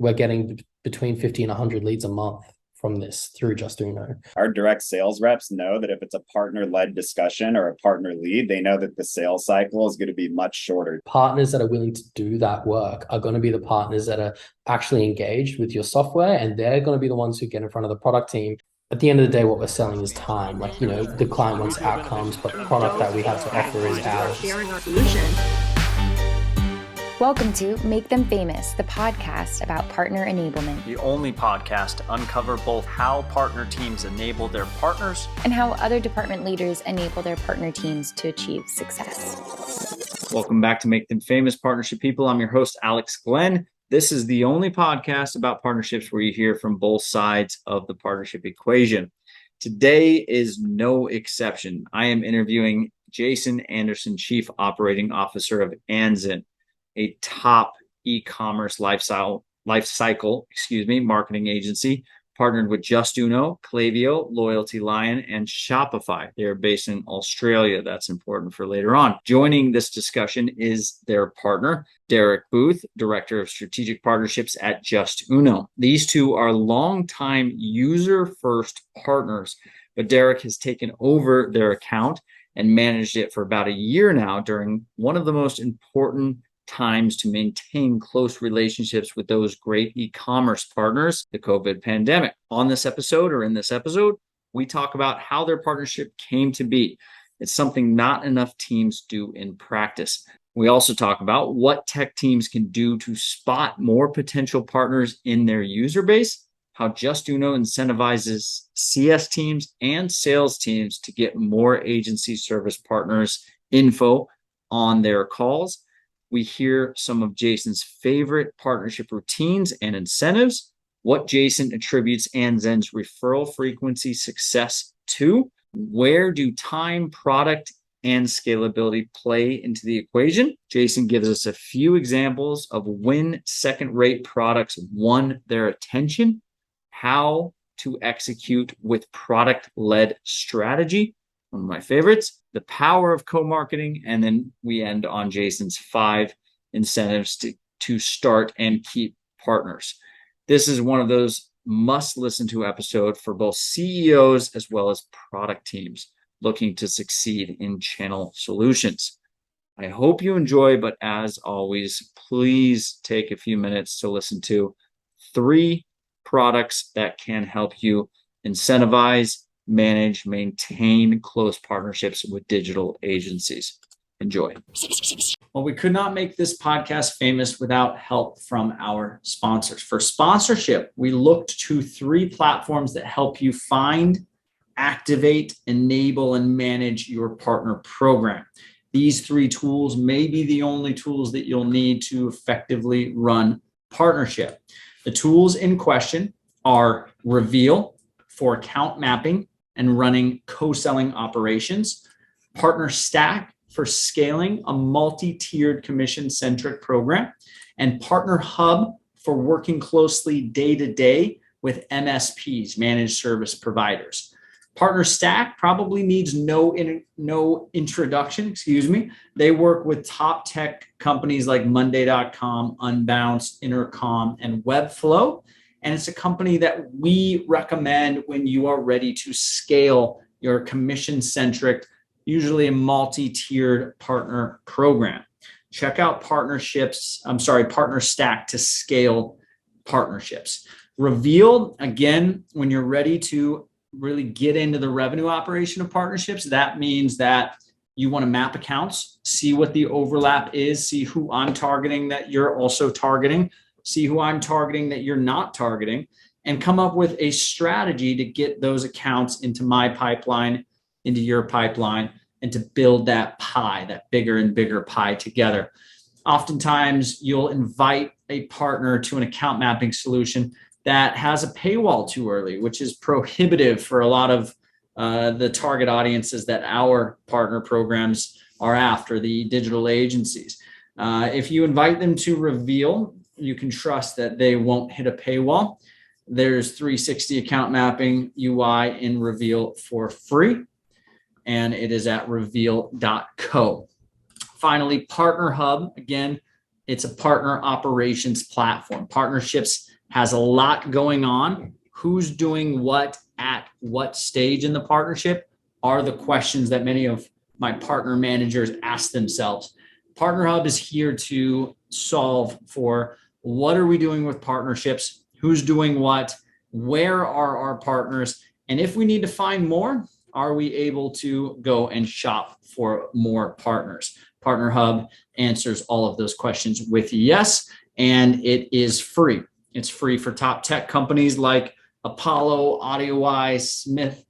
we're getting between 50 and 100 leads a month from this through Justuno. Our direct sales reps know that if it's a partner-led discussion or a partner lead, they know that the sales cycle is going to be much shorter. Partners that are willing to do that work are going to be the partners that are actually engaged with your software, and they're going to be the ones who get in front of the product team. At the end of the day, what we're selling is time. Like, the client wants outcomes, but the product that we have to offer is ours. Sharing our solution. Welcome to Make Them Famous, the podcast about partner enablement. The only podcast to uncover both how partner teams enable their partners and how other department leaders enable their partner teams to achieve success. Welcome back to Make Them Famous, Partnership People. I'm your host, Alex Glenn. This is the only podcast about partnerships where you hear from both sides of the partnership equation. Today is no exception. I am interviewing Jason Anderson, Chief Operating Officer of Andzen, a top e-commerce lifecycle marketing agency, partnered with Justuno, Klaviyo, Loyalty Lion, and Shopify. They are based in Australia. That's important for later on. Joining this discussion is their partner, Derek Booth, Director of Strategic Partnerships at Justuno. These two are longtime user-first partners, but Derek has taken over their account and managed it for about a year now during one of the most important times to maintain close relationships with those great e-commerce partners, the COVID pandemic. In this episode, we talk about how their partnership came to be. It's something not enough teams do in practice. We also talk about what tech teams can do to spot more potential partners in their user base, how Justuno incentivizes CS teams and sales teams to get more agency service partners info on their calls. We hear some of Jason's favorite partnership routines and incentives, what Jason attributes Andzen's referral frequency success to, where do time, product, and scalability play into the equation. Jason gives us a few examples of when second-rate products won their attention, how to execute with product-led strategy, one of my favorites, the power of co-marketing, and then we end on Jason's 5 incentives to start and keep partners. This is one of those must-listen to episodes for both CEOs as well as product teams looking to succeed in channel solutions. I hope you enjoy, but as always, please take a few minutes to listen to 3 products that can help you incentivize, manage, maintain close partnerships with digital agencies. Enjoy. Well, we could not make this podcast famous without help from our sponsors. For sponsorship, we looked to 3 platforms that help you find, activate, enable, and manage your partner program. These 3 tools may be the only tools that you'll need to effectively run partnership. The tools in question are Reveal for account mapping and running co-selling operations, Partner Stack for scaling a multi-tiered commission-centric program, and Partner Hub for working closely day-to-day with MSPs, managed service providers. Partner Stack probably needs no introduction, They work with top tech companies like Monday.com, Unbounce, Intercom, and Webflow. And it's a company that we recommend when you are ready to scale your commission-centric, usually a multi-tiered partner program. Check out Partner Stack to scale partnerships. Reveal, again, when you're ready to really get into the revenue operation of partnerships, that means that you want to map accounts, see what the overlap is, see who I'm targeting that you're also targeting, see who I'm targeting that you're not targeting, and come up with a strategy to get those accounts into my pipeline, into your pipeline, and to build that pie, that bigger and bigger pie together. Oftentimes, you'll invite a partner to an account mapping solution that has a paywall too early, which is prohibitive for a lot of the target audiences that our partner programs are after, the digital agencies. If you invite them to Reveal, you can trust that they won't hit a paywall. There's 360 account mapping UI in Reveal for free, and it is at reveal.co. Finally, Partner Hub, again, it's a partner operations platform. Partnerships has a lot going on. Who's doing what at what stage in the partnership are the questions that many of my partner managers ask themselves. Partner Hub is here to solve for what are we doing with partnerships, who's doing what, where are our partners, and if we need to find more, are we able to go and shop for more partners? Partner Hub answers all of those questions with yes, and it is free. It's free for top tech companies like Apollo, AudioEye, Smith,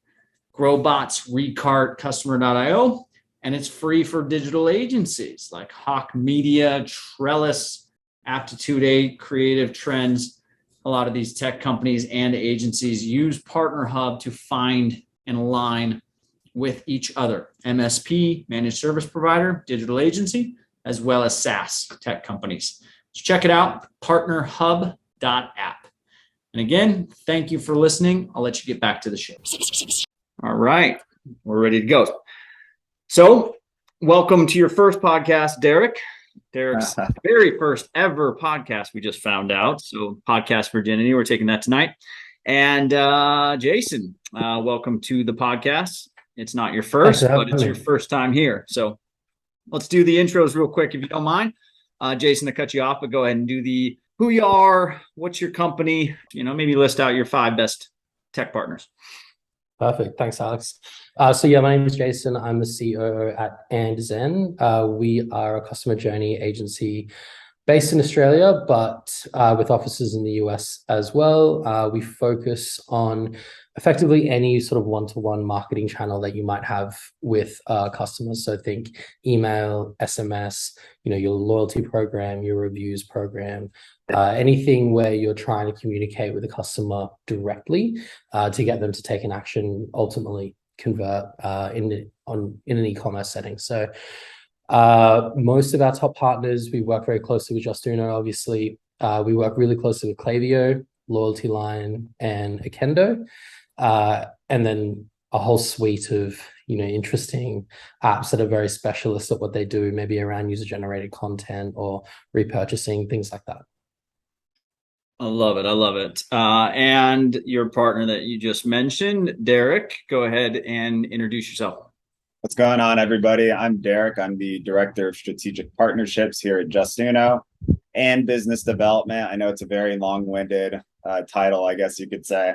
Growbots, Recart, Customer.io, and it's free for digital agencies like Hawk Media, Trellis, Aptitude 8, Creative Trends. A lot of these tech companies and agencies use Partner Hub to find and align with each other. MSP, managed service provider, digital agency, as well as SaaS tech companies. So check it out, partnerhub.app. And again, thank you for listening. I'll let you get back to the show. All right, we're ready to go. So welcome to your first podcast, Derek. Derek's very first ever podcast, we just found out. So podcast virginity, we're taking that tonight. And Jason, welcome to the podcast. It's not your first, but it's your first time here. So let's do the intros real quick, if you don't mind. Jason, to cut you off, but go ahead and do the who you are, what's your company, maybe list out your 5 best tech partners. Perfect. Thanks, Alex. So yeah, my name is Jason. I'm the CEO at Andzen. We are a customer journey agency based in Australia, but with offices in the US as well. We focus on effectively any sort of one-to-one marketing channel that you might have with customers. So think email, SMS, your loyalty program, your reviews program, anything where you're trying to communicate with the customer directly to get them to take an action, ultimately convert in an e-commerce setting. So most of our top partners, we work very closely with Justuno, obviously. We work really closely with Klaviyo, Loyalty Line, and Akendo. And then a whole suite of, interesting apps that are very specialist at what they do, maybe around user-generated content or repurchasing, things like that. I love it. I love it. And your partner that you just mentioned, Derek, go ahead and introduce yourself. What's going on, everybody? I'm Derek. I'm the Director of Strategic Partnerships here at Justuno and Business Development. I know it's a very long-winded title, I guess you could say.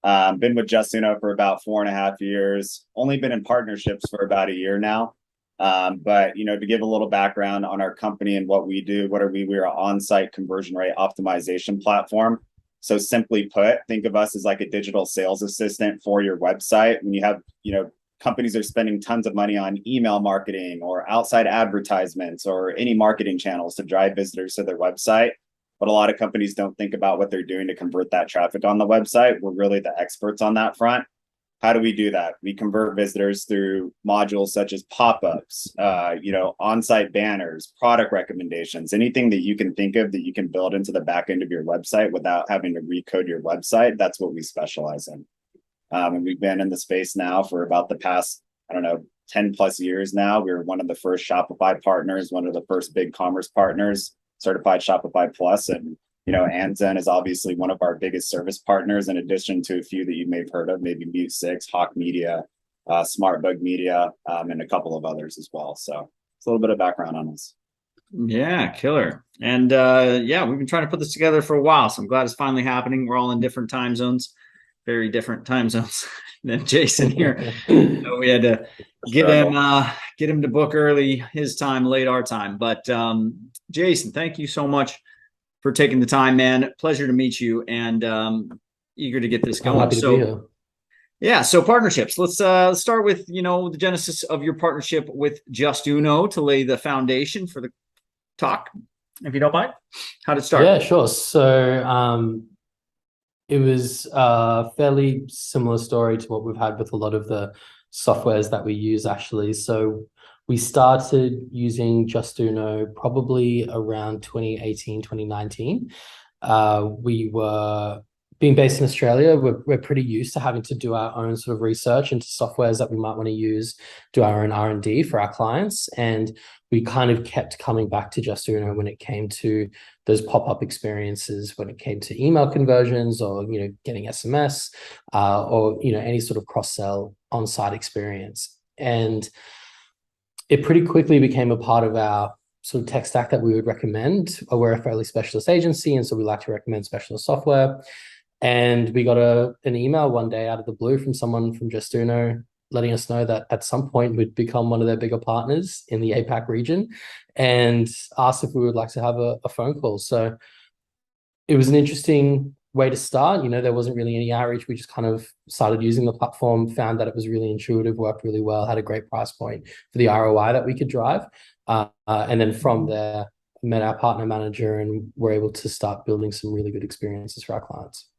Been with Justuno for about 4.5 years. Only been in partnerships for about a year now. But to give a little background on our company and what we do, what are we? We're an on-site conversion rate optimization platform. So simply put, think of us as like a digital sales assistant for your website. When you have, companies are spending tons of money on email marketing or outside advertisements or any marketing channels to drive visitors to their website. But a lot of companies don't think about what they're doing to convert that traffic on the website. We're really the experts on that front. How do we do that? We convert visitors through modules such as pop-ups, on-site banners, product recommendations, anything that you can think of that you can build into the back end of your website without having to recode your website. That's what we specialize in. And we've been in the space now for about the past, 10 plus years now. We were one of the first Shopify partners, one of the first big commerce partners, certified Shopify Plus. And, Andzen is obviously one of our biggest service partners, in addition to a few that you may have heard of, maybe Mute 6, Hawk Media, Smartbug Media, and a couple of others as well. So it's a little bit of background on us. Yeah, killer. And we've been trying to put this together for a while. So I'm glad it's finally happening. We're all in different time zones. Very different time zones than Jason here. So we had to get him to book early his time, late our time. But Jason, thank you so much for taking the time, man. Pleasure to meet you, and eager to get this going. Happy to be here. Yeah, so partnerships. Let's start with the genesis of your partnership with Justuno to lay the foundation for the talk, if you don't mind. How did it start? Yeah, sure. So it was a fairly similar story to what we've had with a lot of the softwares that we use, actually. So we started using Justuno probably around 2018, 2019. We were being based in Australia, we're pretty used to having to do our own sort of research into softwares that we might want to use, do our own R&D for our clients. And we kind of kept coming back to Justuno when it came to those pop-up experiences, when it came to email conversions or, getting SMS or, any sort of cross-sell on-site experience. And it pretty quickly became a part of our sort of tech stack that we would recommend. We're a fairly specialist agency, and so we like to recommend specialist software. And we got an email one day out of the blue from someone from Justuno letting us know that at some point we'd become one of their bigger partners in the APAC region, and asked if we would like to have a phone call. So it was an interesting way to start. There wasn't really any outreach. We just kind of started using the platform, found that it was really intuitive, worked really well, had a great price point for the ROI that we could drive. And then from there, met our partner manager and were able to start building some really good experiences for our clients.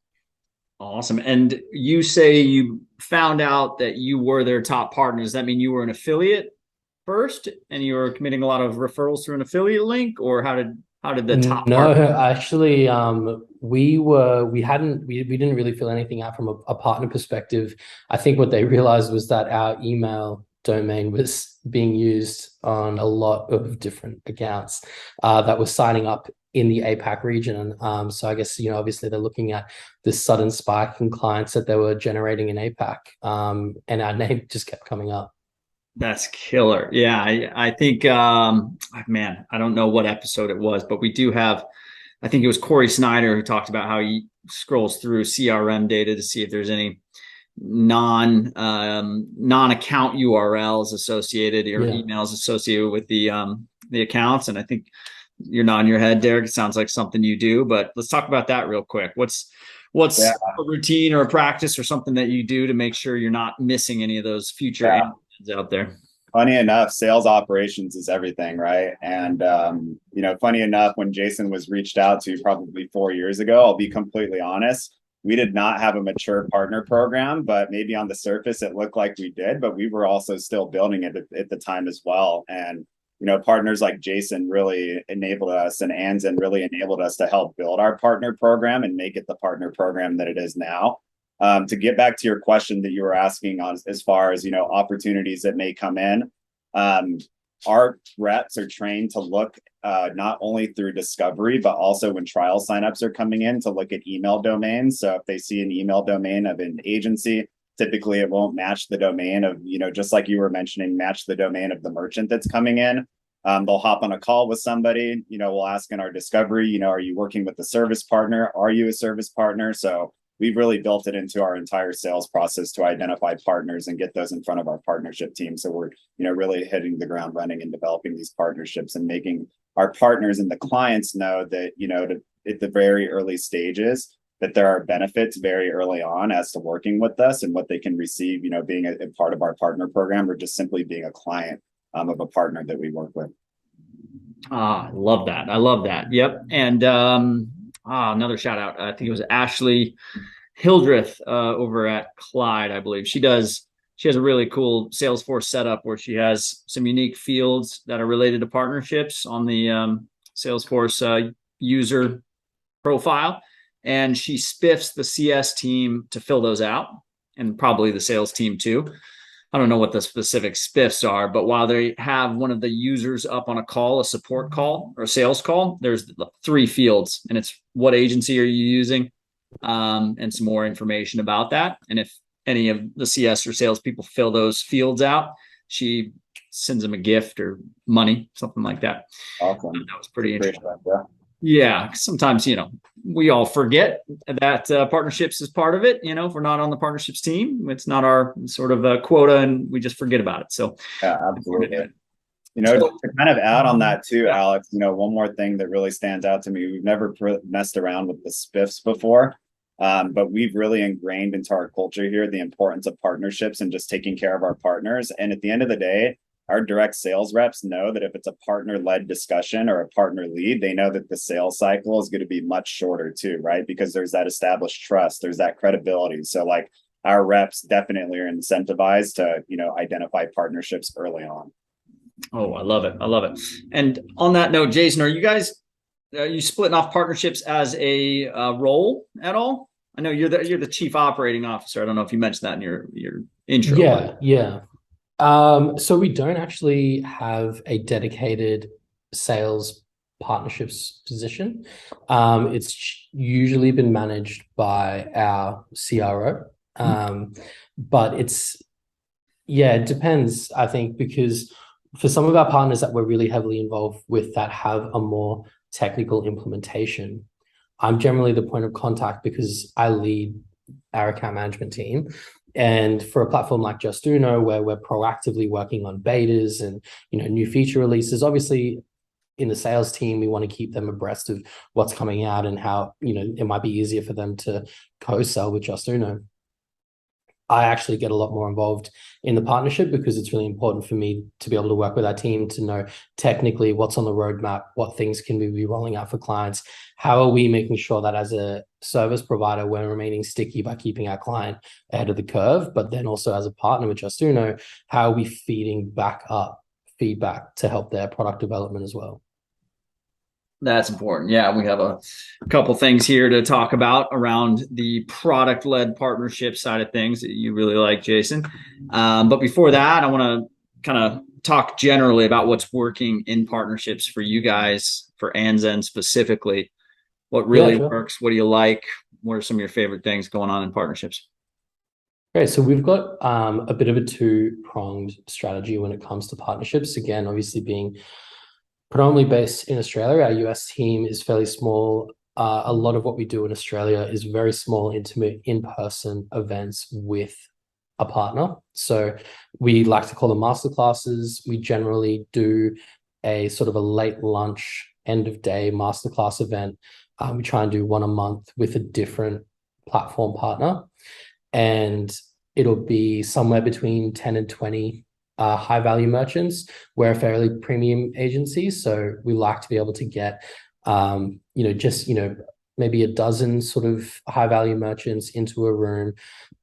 Awesome. And you say you found out that you were their top partner. Does that mean you were an affiliate first and you were committing a lot of referrals through an affiliate link, or how did the top No, partner? actually, we didn't really feel anything out from a partner perspective. I think what they realized was that our email domain was being used on a lot of different accounts that were signing up in the APAC region. So I guess, obviously they're looking at this sudden spike in clients that they were generating in APAC, and our name just kept coming up. That's killer. Yeah, I think, man, I don't know what episode it was, but we do have, I think it was Corey Snyder who talked about how he scrolls through CRM data to see if there's any non-account URLs associated or emails associated with the accounts. And I think you're nodding your head, Derek. It sounds like something you do, but let's talk about that real quick. What's a routine or a practice or something that you do to make sure you're not missing any of those future out there? Funny enough, sales operations is everything, right? And funny enough, when Jason was reached out to probably 4 years ago, I'll be completely honest, we did not have a mature partner program, but maybe on the surface it looked like we did, but we were also still building it at the time as well. And partners like Jason really enabled us, and Andzen really enabled us to help build our partner program and make it the partner program that it is now. To get back to your question that you were asking on as far as opportunities that may come in, our reps are trained to look not only through discovery but also when trial signups are coming in to look at email domains. So if they see an email domain of an agency, typically it won't match the domain of just like you were mentioning, match the domain of the merchant that's coming in. They'll hop on a call with somebody. We'll ask in our discovery, are you working with a service partner? Are you a service partner? So we've really built it into our entire sales process to identify partners and get those in front of our partnership team. So we're, really hitting the ground running and developing these partnerships and making our partners and the clients know that, at the very early stages, that there are benefits very early on as to working with us and what they can receive, being a part of our partner program or just simply being a client of a partner that we work with. I love that. I love that. Yep. And, another shout out. I think it was Ashley Hildreth over at Clyde, I believe. She has a really cool Salesforce setup where she has some unique fields that are related to partnerships on the Salesforce user profile. And she spiffs the CS team to fill those out, and probably the sales team too. I don't know what the specific spiffs are, but while they have one of the users up on a call, a support call or a sales call, there's 3 fields, and it's what agency are you using, and some more information about that. And if any of the CS or sales people fill those fields out, she sends them a gift or money, something like that. Awesome. That was pretty interesting. Yeah, sometimes, we all forget that partnerships is part of it. If we're not on the partnerships team, it's not our sort of quota, and we just forget about it. So yeah, absolutely. To kind of add on that too, Alex, one more thing that really stands out to me, we've never messed around with the spiffs before, but we've really ingrained into our culture here the importance of partnerships and just taking care of our partners. And at the end of the day, our direct sales reps know that if it's a partner-led discussion or a partner lead, they know that the sales cycle is going to be much shorter too, right? Because there's that established trust, there's that credibility. So like our reps definitely are incentivized to, identify partnerships early on. Oh, I love it. I love it. And on that note, Jason, are you guys, are you splitting off partnerships as a role at all? I know you're the chief operating officer. I don't know if you mentioned that in your intro. Yeah. So we don't actually have a dedicated sales partnerships position. It's usually been managed by our CRO. But it depends, I think, because for some of our partners that we're really heavily involved with that have a more technical implementation, I'm generally the point of contact because I lead our account management team. And for a platform like Justuno, where we're proactively working on betas and new feature releases, obviously in the sales team, we want to keep them abreast of what's coming out and how it might be easier for them to co-sell with Justuno. I actually get a lot more involved in the partnership because it's really important for me to be able to work with our team to know technically what's on the roadmap, what things can we be rolling out for clients, how are we making sure that as a service provider, we're remaining sticky by keeping our client ahead of the curve, but then also as a partner with Justuno, how are we feeding back up feedback to help their product development as well. That's important. Yeah, we have a couple things here to talk about around the product-led partnership side of things that you really like, Jason. But before that, I want to kind of talk generally about what's working in partnerships for you guys, for Andzen specifically. What really works? What do you like? What are some of your favorite things going on in partnerships? Great. So we've got a bit of a two-pronged strategy when it comes to partnerships. Again, obviously being predominantly based in Australia, our US team is fairly small. A lot of what we do in Australia is very small, intimate, in-person events with a partner. So we like to call them masterclasses. We generally do a sort of a late lunch, end of day masterclass event. We try and do one a month with a different platform partner. And it'll be somewhere between 10 and 20 high value merchants. We're a fairly premium agency, so we like to be able to get maybe a dozen sort of high value merchants into a room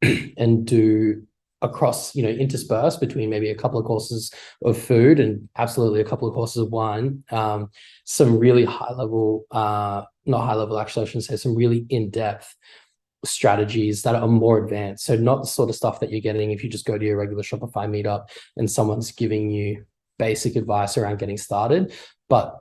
and do across, intersperse between maybe a couple of courses of food and absolutely a couple of courses of wine, some really high level, not high level, actually I shouldn't say, some really in-depth strategies that are more advanced. So not the sort of stuff that you're getting if you just go to your regular Shopify meetup and someone's giving you basic advice around getting started, but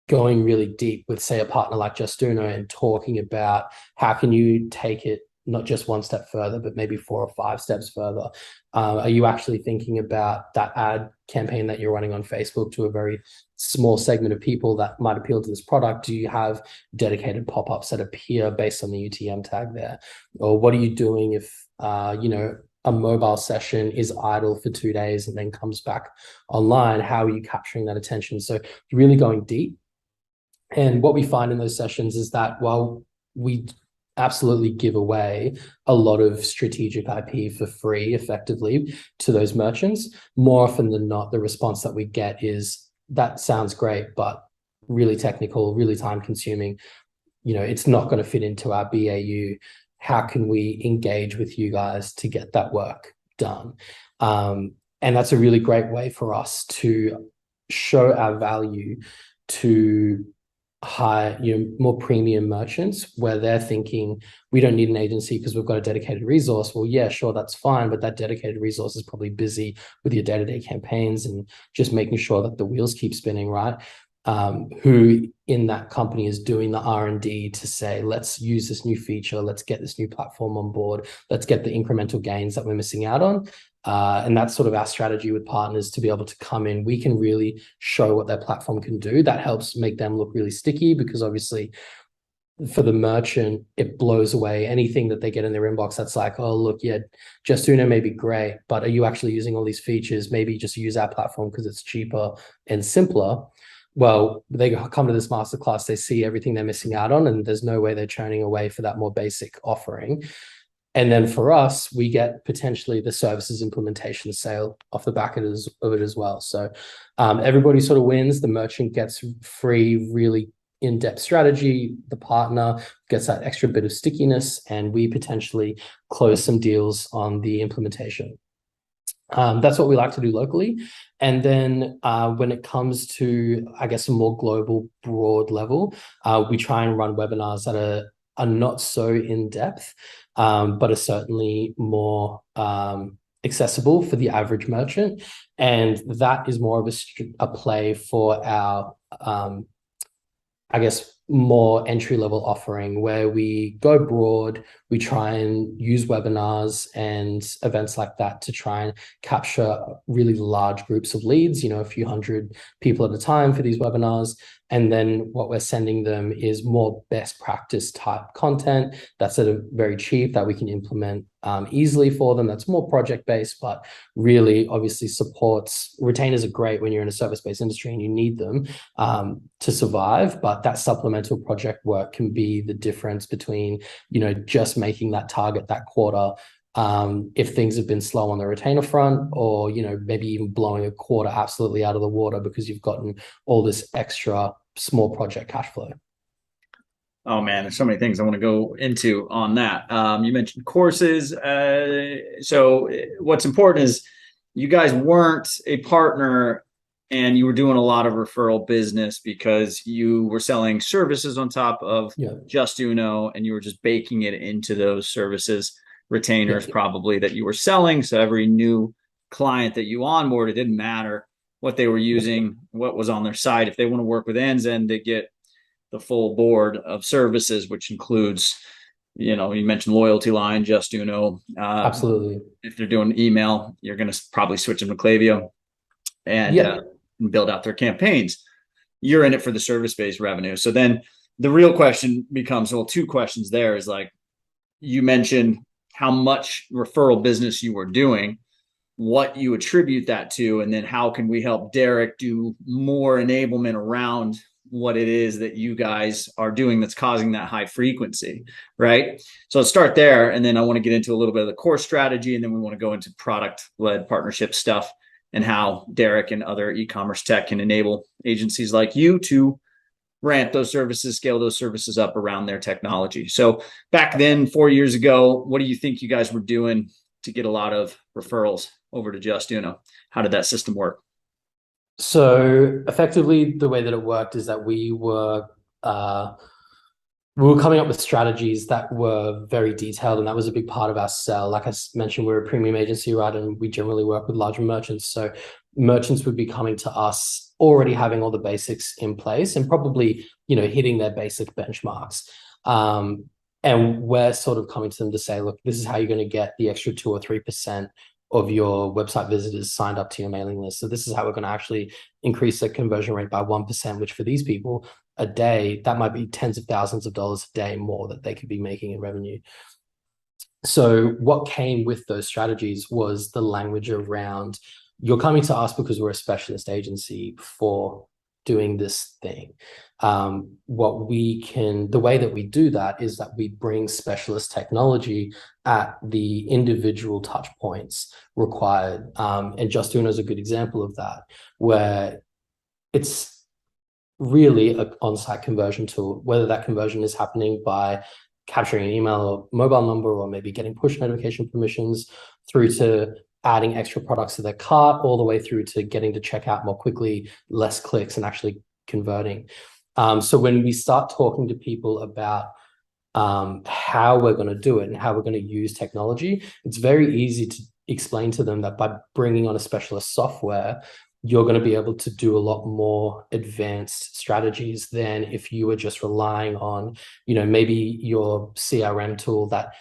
going really deep with, say, a partner like Justuno and talking about how can you take it not just one step further, but maybe 4 or 5 steps further. Are you actually thinking about that ad campaign that you're running on Facebook to a very small segment of people that might appeal to this product? Do you have dedicated pop-ups that appear based on the UTM tag there? Or what are you doing if, a mobile session is idle for 2 days and then comes back online? How are you capturing that attention? So really going deep. And what we find in those sessions is that while we absolutely give away a lot of strategic IP for free effectively to those merchants, more often than not, the response that we get is, that sounds great, but really technical, really time consuming. It's not going to fit into our BAU. How can we engage with you guys to get that work done? And that's a really great way for us to show our value to more premium merchants, where they're thinking, we don't need an agency because we've got a dedicated resource. Well, yeah, sure, that's fine, but that dedicated resource is probably busy with your day-to-day campaigns and just making sure that the wheels keep spinning, right? Who in that company is doing the R&D to say, let's use this new feature, let's get this new platform on board, let's get the incremental gains that we're missing out on. And that's sort of our strategy with partners, to be able to come in. We can really show what their platform can do. That helps make them look really sticky, because obviously for the merchant, it blows away anything that they get in their inbox that's like, oh, look, yeah, Justuno may be great, but are you actually using all these features? Maybe just use our platform because it's cheaper and simpler. Well, they come to this masterclass, they see everything they're missing out on, and there's no way they're churning away for that more basic offering. And then for us, we get potentially the services implementation sale off the back of it as well. So everybody sort of wins. The merchant gets free, really in-depth strategy. The partner gets that extra bit of stickiness, and we potentially close some deals on the implementation. That's what we like to do locally. And then when it comes to, I guess, a more global, broad level, we try and run webinars that are are not so in depth, but are certainly more accessible for the average merchant. And that is more of a play for our, I guess, more entry-level offering, where we go broad. We try and use webinars and events like that to try and capture really large groups of leads, a few hundred people at a time for these webinars. And then what we're sending them is more best practice type content that's at a very cheap, that we can implement easily for them. That's more project-based, but really obviously supports. Retainers are great when you're in a service-based industry and you need them to survive, but that supplemental project work can be the difference between, just making that target that quarter, if things have been slow on the retainer front, or, maybe even blowing a quarter absolutely out of the water because you've gotten all this extra small project cash flow. Oh man, there's so many things I want to go into on that. You mentioned courses. So what's important is you guys weren't a partner and you were doing a lot of referral business because you were selling services on top of Justuno, and you were just baking it into those services, retainers probably that you were selling. So every new client that you onboard, it didn't matter what they were using, what was on their site. If they want to work with Andzen, they get the full board of services, which includes, you mentioned loyalty line, Justuno. Absolutely. If they're doing email, you're going to probably switch them to Klaviyo and build out their campaigns. You're in it for the service-based revenue. So then the real question becomes, well, two questions there is like, you mentioned how much referral business you were doing, what you attribute that to, and then how can we help Derek do more enablement around what it is that you guys are doing that's causing that high frequency, right? So let's start there. And then I want to get into a little bit of the core strategy. And then we want to go into product-led partnership stuff and how Derek and other e-commerce tech can enable agencies like you to ramp those services, scale those services up around their technology. So back then, 4 years ago, what do you think you guys were doing to get a lot of referrals over to Justuno? How did that system work? So effectively, the way that it worked is that we were coming up with strategies that were very detailed, and that was a big part of our sell. Like I mentioned, we're a premium agency, right? And we generally work with larger merchants. So merchants would be coming to us already having all the basics in place and probably, hitting their basic benchmarks. And we're sort of coming to them to say, look, this is how you're going to get the extra 2 or 3% of your website visitors signed up to your mailing list. So this is how we're going to actually increase the conversion rate by 1%, which for these people a day, that might be tens of thousands of dollars a day more that they could be making in revenue. So what came with those strategies was the language around, you're coming to us because we're a specialist agency for doing this thing. The way that we do that is that we bring specialist technology at the individual touch points required. And Justuno is a good example of that, where it's really an on-site conversion tool, whether that conversion is happening by capturing an email or mobile number, or maybe getting push notification permissions, through to adding extra products to their cart, all the way through to getting to checkout more quickly, less clicks, and actually converting. So when we start talking to people about how we're going to do it and how we're going to use technology, it's very easy to explain to them that by bringing on a specialist software, you're going to be able to do a lot more advanced strategies than if you were just relying on, maybe your CRM tool that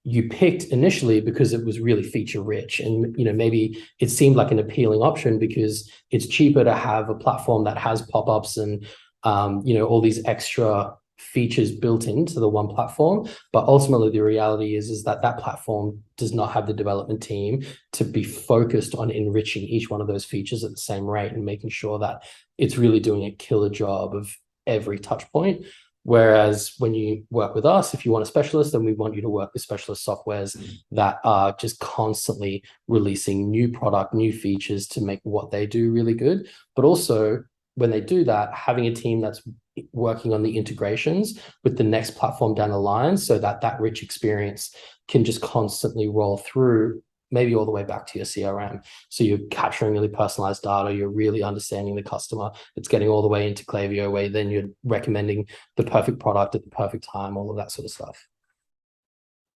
you picked initially because it was really feature rich, and maybe it seemed like an appealing option because it's cheaper to have a platform that has pop-ups and all these extra features built into the one platform. But ultimately the reality is that platform does not have the development team to be focused on enriching each one of those features at the same rate and making sure that it's really doing a killer job of every touch point. Whereas when you work with us, if you want a specialist, then we want you to work with specialist softwares that are just constantly releasing new product, new features to make what they do really good. But also when they do that, having a team that's working on the integrations with the next platform down the line, so that rich experience can just constantly roll through, maybe all the way back to your CRM. So you're capturing really personalized data. You're really understanding the customer. It's getting all the way into Klaviyo, where then you're recommending the perfect product at the perfect time, all of that sort of stuff.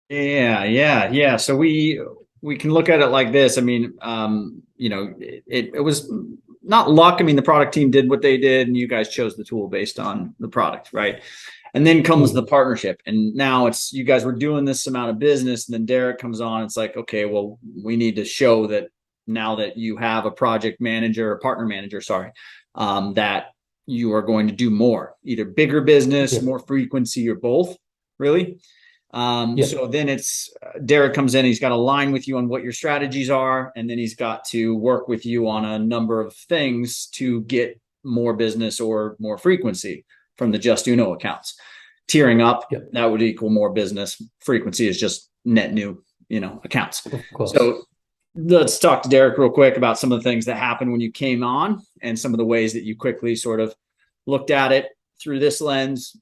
Yeah. So we can look at it like this. I mean, it was not luck. I mean, the product team did what they did, and you guys chose the tool based on the product, right? And then comes the partnership, and now it's you guys were doing this amount of business, and then Derek comes on. It's like, okay, well, we need to show that now that you have a project manager or partner manager, that you are going to do more, either bigger business, more frequency, or both, really. So then it's Derek comes in, he's got to align with you on what your strategies are. And then he's got to work with you on a number of things to get more business or more frequency from the Justuno accounts. Tiering up, that would equal more business. Frequency is just net new, accounts. So let's talk to Derek real quick about some of the things that happened when you came on and some of the ways that you quickly sort of looked at it through this lens,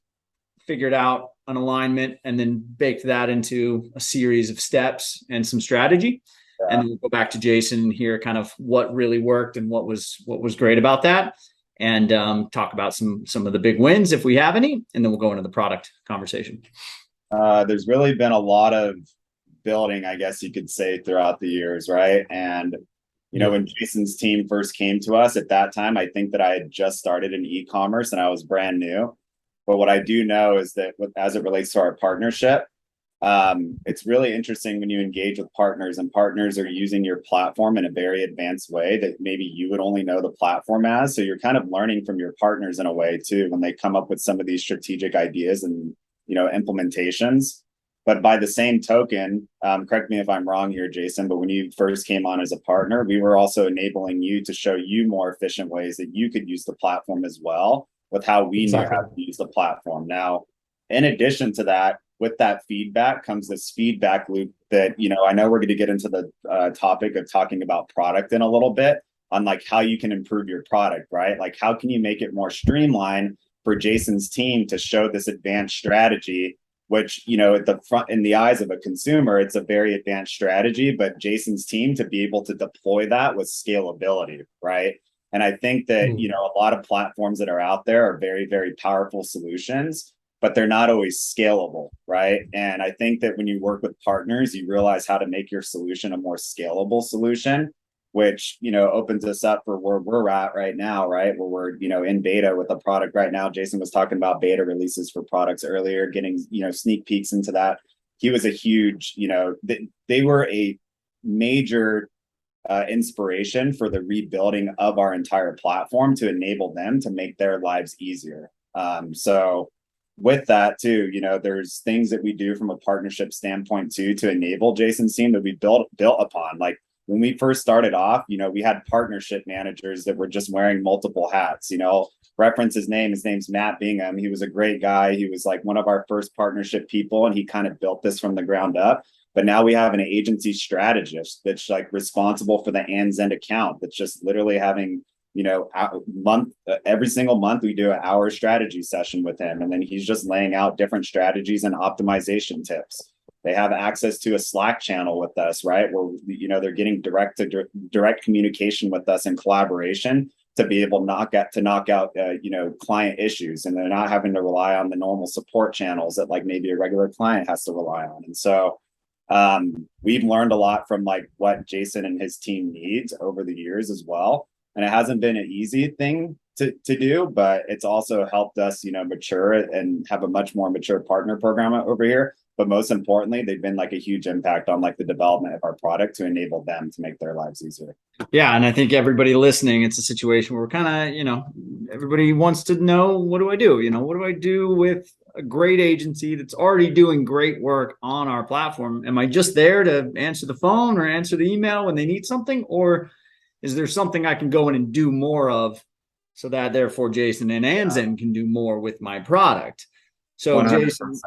figured out an alignment, and then baked that into a series of steps and some strategy. And then we'll go back to Jason and hear kind of what really worked and what was great about that, and talk about some of the big wins if we have any, and then we'll go into the product conversation. There's really been a lot of building, I guess you could say, throughout the years, right? And when Jason's team first came to us at that time, I think that I had just started in e-commerce and I was brand new. But what I do know is that as it relates to our partnership, it's really interesting when you engage with partners, and partners are using your platform in a very advanced way that maybe you would only know the platform as. So you're kind of learning from your partners in a way too, when they come up with some of these strategic ideas and, implementations. But by the same token, correct me if I'm wrong here, Jason, but when you first came on as a partner, we were also enabling you to show you more efficient ways that you could use the platform as well, with how we knew how to use the platform. Now, in addition to that, with that feedback comes this feedback loop that, I know we're going to get into the topic of talking about product in a little bit, on like how you can improve your product, right? Like how can you make it more streamlined for Jason's team to show this advanced strategy, which, at the front, in the eyes of a consumer, it's a very advanced strategy, but Jason's team to be able to deploy that with scalability, right? And I think that, a lot of platforms that are out there are very, very powerful solutions, but they're not always scalable, right? And I think that when you work with partners, you realize how to make your solution a more scalable solution, which, opens us up for where we're at right now, right? Where we're, in beta with a product right now. Jason was talking about beta releases for products earlier, getting, sneak peeks into that. He was a huge, they were a major inspiration for the rebuilding of our entire platform to enable them to make their lives easier. So with that too, there's things that we do from a partnership standpoint too, to enable Jason's team that we built upon. Like when we first started off, we had partnership managers that were just wearing multiple hats, reference his name's Matt Bingham. He was a great guy. He was like one of our first partnership people, and he kind of built this from the ground up. But now we have an agency strategist that's like responsible for the Andzen account. That's just literally having, every single month we do an hour strategy session with him. And then he's just laying out different strategies and optimization tips. They have access to a Slack channel with us, right? Where, they're getting direct communication with us in collaboration to be able to knock out, client issues. And they're not having to rely on the normal support channels that like maybe a regular client has to rely on. And so we've learned a lot from like what Jason and his team needs over the years as well. And it hasn't been an easy thing to do, but it's also helped us, mature and have a much more mature partner program over here. But most importantly, they've been like a huge impact on like the development of our product to enable them to make their lives easier. Yeah. And I think everybody listening, it's a situation where we're kind of, everybody wants to know, what do I do? What do I do with a great agency that's already doing great work on our platform? Am I just there to answer the phone or answer the email when they need something? Or is there something I can go in and do more of, so that therefore Jason and Andzen can do more with my product? So 100%. Jason,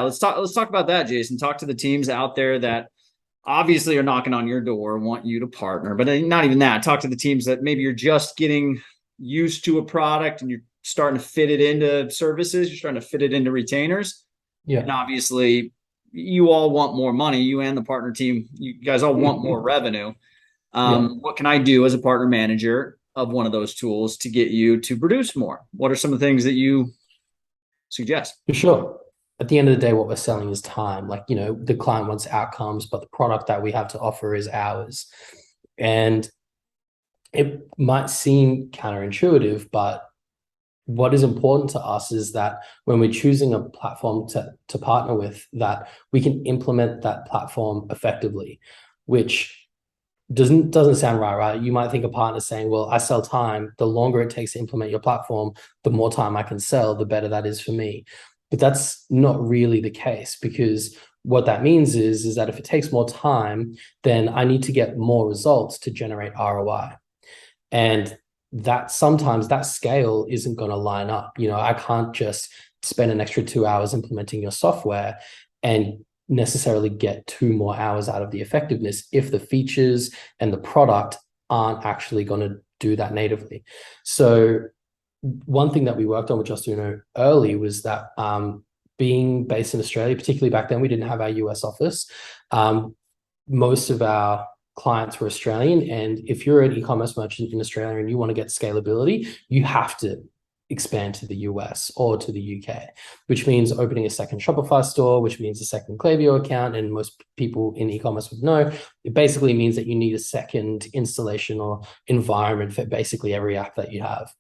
let's talk about that, Jason. Talk to the teams out there that obviously are knocking on your door, want you to partner, but not even that. Talk to the teams that maybe you're just getting used to a product and you're starting to fit it into services. You're starting to fit it into retainers. Yeah. And obviously you all want more money, you and the partner team, you guys all want more revenue. What can I do as a partner manager of one of those tools to get you to produce more? What are some of the things that you suggest? For sure. At the end of the day, what we're selling is time. Like, the client wants outcomes, but the product that we have to offer is ours. And it might seem counterintuitive, but what is important to us is that when we're choosing a platform to partner with, that we can implement that platform effectively, which doesn't sound right? You might think a partner saying, well, I sell time. The longer it takes to implement your platform, the more time I can sell, the better that is for me. But that's not really the case, because what that means is that if it takes more time, then I need to get more results to generate ROI. And that sometimes that scale isn't going to line up. I can't just spend an extra 2 hours implementing your software and necessarily get 2 more hours out of the effectiveness if the features and the product aren't actually going to do that natively. So one thing that we worked on with Justuno early was that being based in Australia, particularly back then, we didn't have our US office. Most of our clients were Australian. And if you're an e-commerce merchant in Australia and you want to get scalability, you have to expand to the US or to the UK, which means opening a second Shopify store, which means a second Klaviyo account. And most people in e-commerce would know, it basically means that you need a second installation or environment for basically every app that you have.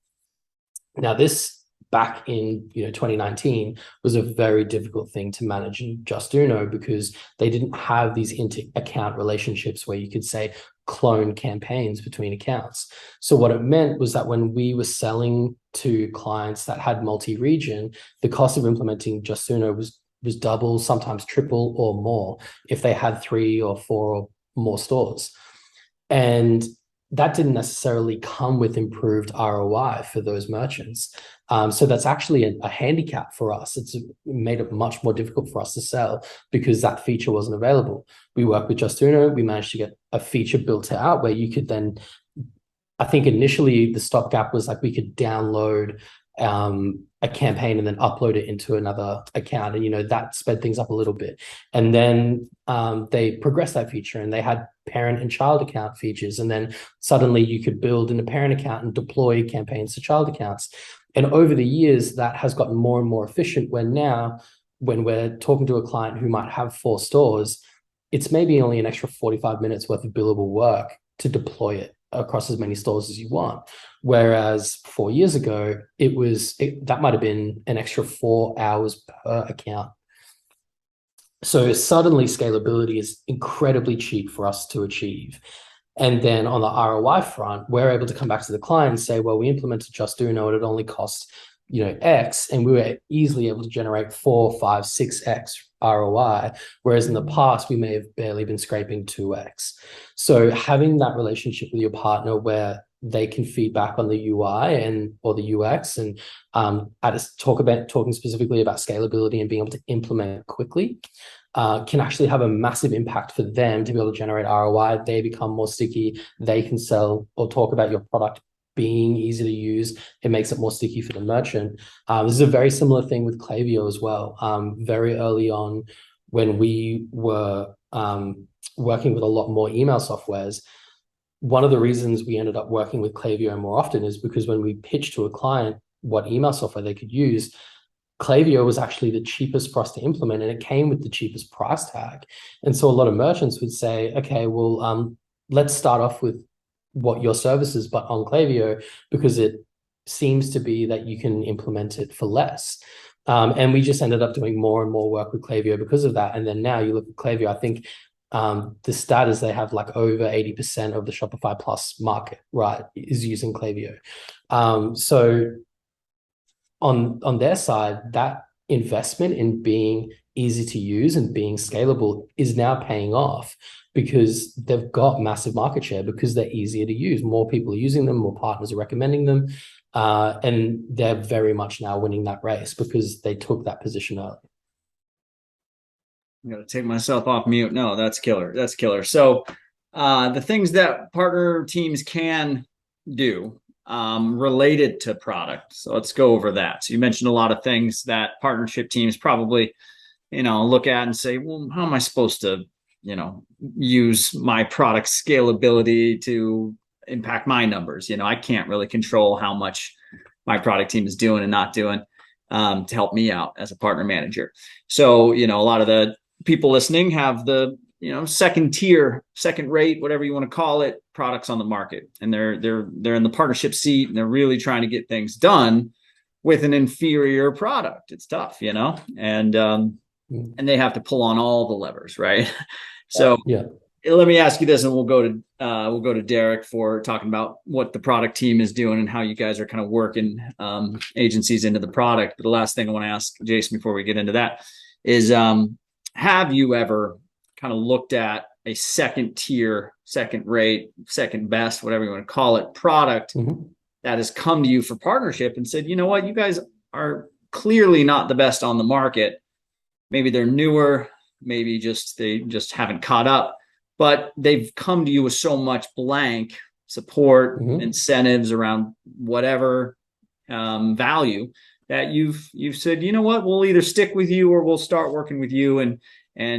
Now, this back in 2019 was a very difficult thing to manage in Justuno, because they didn't have these inter-account relationships where you could say clone campaigns between accounts. So what it meant was that when we were selling to clients that had multi-region, the cost of implementing Justuno was double, sometimes triple or more if they had 3 or 4 or more stores. And that didn't necessarily come with improved ROI for those merchants. So that's actually a handicap for us. It's made it much more difficult for us to sell because that feature wasn't available. We worked with Justuno. We managed to get a feature built out where you could then, I think initially the stopgap was like we could download a campaign and then upload it into another account. And, that sped things up a little bit. And then they progressed that feature and they had parent and child account features. And then suddenly you could build in a parent account and deploy campaigns to child accounts. And over the years, that has gotten more and more efficient, when now, when we're talking to a client who might have 4 stores, it's maybe only an extra 45 minutes worth of billable work to deploy it across as many stores as you want. Whereas 4 years ago, that might have been an extra 4 hours per account. So suddenly scalability is incredibly cheap for us to achieve. And then on the ROI front, we're able to come back to the client and say, well, we implemented Justuno and it only cost, X, and we were easily able to generate 4, 5, 6X ROI, whereas in the past we may have barely been scraping 2X. So having that relationship with your partner where they can feed back on the UI or the UX and talking specifically about scalability and being able to implement quickly can actually have a massive impact for them to be able to generate ROI. They become more sticky. They can sell or talk about your product being easy to use. It makes it more sticky for the merchant. This is a very similar thing with Klaviyo as well. Very early on, when we were working with a lot more email softwares, one of the reasons we ended up working with Klaviyo more often is because when we pitched to a client what email software they could use, Klaviyo was actually the cheapest for us to implement, and it came with the cheapest price tag. And so a lot of merchants would say, okay, well, let's start off with what your service is, but on Klaviyo, because it seems to be that you can implement it for less. And we just ended up doing more and more work with Klaviyo because of that. And then now you look at Klaviyo, I think the stat is they have like over 80% of the Shopify Plus market, right, is using Klaviyo. So on their side, that investment in being easy to use and being scalable is now paying off because they've got massive market share because they're easier to use. More people are using them, more partners are recommending them. And they're very much now winning that race because they took that position early. I'm going to take myself off mute. No, that's killer. That's killer. So the things that partner teams can do related to product. So let's go over that. So you mentioned a lot of things that partnership teams probably look at and say, well, how am I supposed to, use my product scalability to impact my numbers? I can't really control how much my product team is doing and not doing to help me out as a partner manager. So, a lot of the people listening have the, second tier, second rate, whatever you want to call it, products on the market. And they're in the partnership seat and they're really trying to get things done with an inferior product. It's tough, and they have to pull on all the levers, right? So Yeah. Let me ask you this, and we'll go to Derek for talking about what the product team is doing and how you guys are kind of working agencies into the product. But the last thing I want to ask Jason before we get into that is, have you ever kind of looked at a second tier, second rate, second best, whatever you want to call it, product that has come to you for partnership and said, you know what, you guys are clearly not the best on the market. Maybe they're newer, maybe they just haven't caught up, but they've come to you with so much blank support, incentives around whatever value that you've said, you know what, we'll either stick with you or we'll start working with you and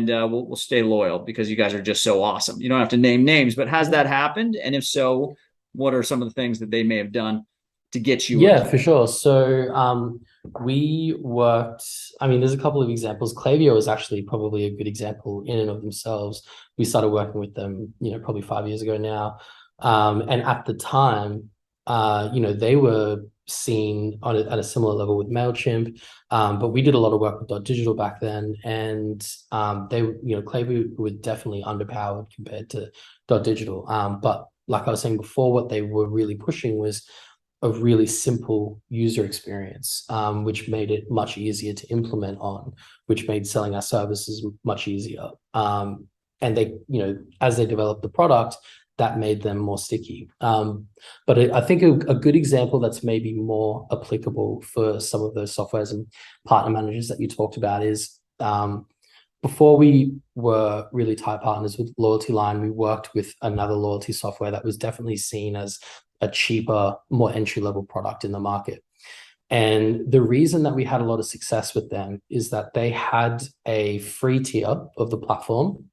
we'll stay loyal because you guys are just so awesome. You don't have to name names, but has that happened? And if so, what are some of the things that they may have done to get you? Yeah, for sure. So we worked, there's a couple of examples. Klaviyo is actually probably a good example in and of themselves. We started working with them, probably 5 years ago now. And at the time, they were seen at a similar level with MailChimp, but we did a lot of work with .digital back then, and Klaviyo was definitely underpowered compared to .digital. But like I was saying before, what they were really pushing was a really simple user experience, which made it much easier to implement on, which made selling our services much easier. And they, as they developed the product, that made them more sticky. But I think a good example that's maybe more applicable for some of those softwares and partner managers that you talked about is, before we were really tight partners with Loyalty Line, we worked with another loyalty software that was definitely seen as a cheaper, more entry-level product in the market. And the reason that we had a lot of success with them is that they had a free tier of the platform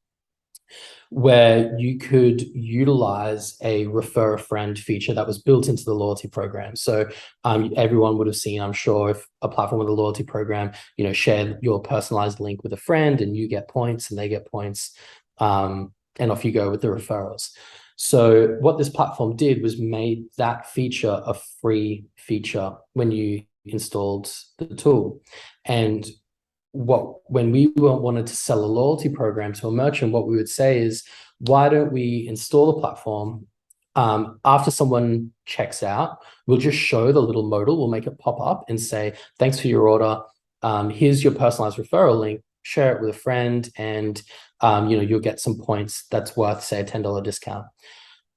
where you could utilize a refer a friend feature that was built into the loyalty program. So everyone would have seen, I'm sure, if a platform with a loyalty program, share your personalized link with a friend and you get points and they get points, and off you go with the referrals. So what this platform did was made that feature a free feature when you installed the tool. And when we wanted to sell a loyalty program to a merchant, what we would say is, why don't we install the platform? After someone checks out, we'll just show the little modal, we'll make it pop up and say, thanks for your order. Here's your personalized referral link, share it with a friend, and you'll get some points that's worth, say, a $10 discount.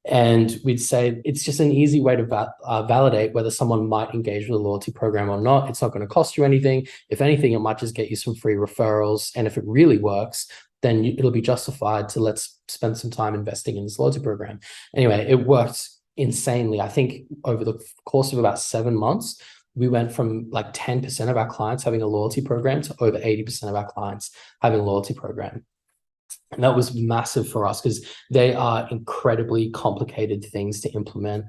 And we'd say it's just an easy way to validate whether someone might engage with a loyalty program or not. It's not going to cost you anything. If anything, it might just get you some free referrals. And if it really works, then it'll be justified to let's spend some time investing in this loyalty program. Anyway, it worked insanely. I think over the course of about 7 months, we went from like 10% of our clients having a loyalty program to over 80% of our clients having a loyalty program. And that was massive for us because they are incredibly complicated things to implement.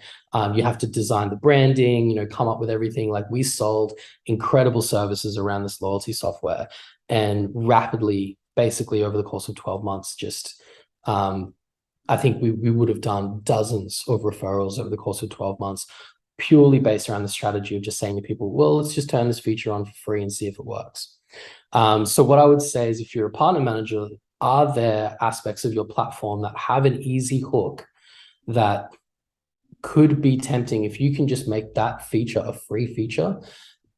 You have to design the branding, come up with everything. Like, we sold incredible services around this loyalty software, and rapidly, basically over the course of 12 months, I think we would have done dozens of referrals over the course of 12 months, purely based around the strategy of just saying to people, well, let's just turn this feature on for free and see if it works. So what I would say is, if you're a partner manager, are there aspects of your platform that have an easy hook that could be tempting if you can just make that feature a free feature?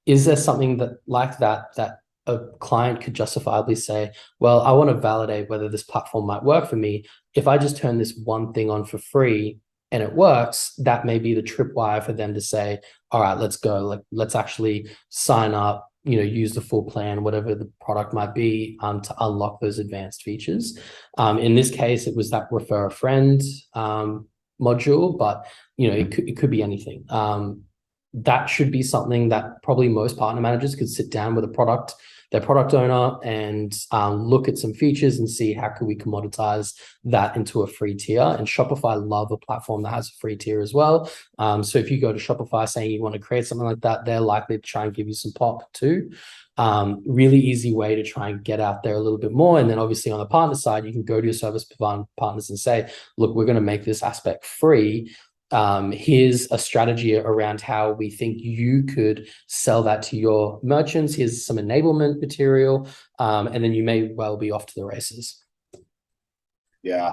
Is there something that a client could justifiably say, well, I want to validate whether this platform might work for me. If I just turn this one thing on for free and it works, that may be the tripwire for them to say, all right, let's go. Like, let's actually sign up, use the full plan, whatever the product might be, to unlock those advanced features. In this case, it was that refer a friend module, but it could be anything. That should be something that probably most partner managers could sit down with a product their product owner and look at some features and see how can we commoditize that into a free tier. And Shopify love a platform that has a free tier as well. So if you go to Shopify saying you want to create something like that, they're likely to try and give you some pop too. Really easy way to try and get out there a little bit more. And then obviously on the partner side, you can go to your service partners and say, look, we're going to make this aspect free. Here's a strategy around how we think you could sell that to your merchants. Here's some enablement material. And then you may well be off to the races. Yeah.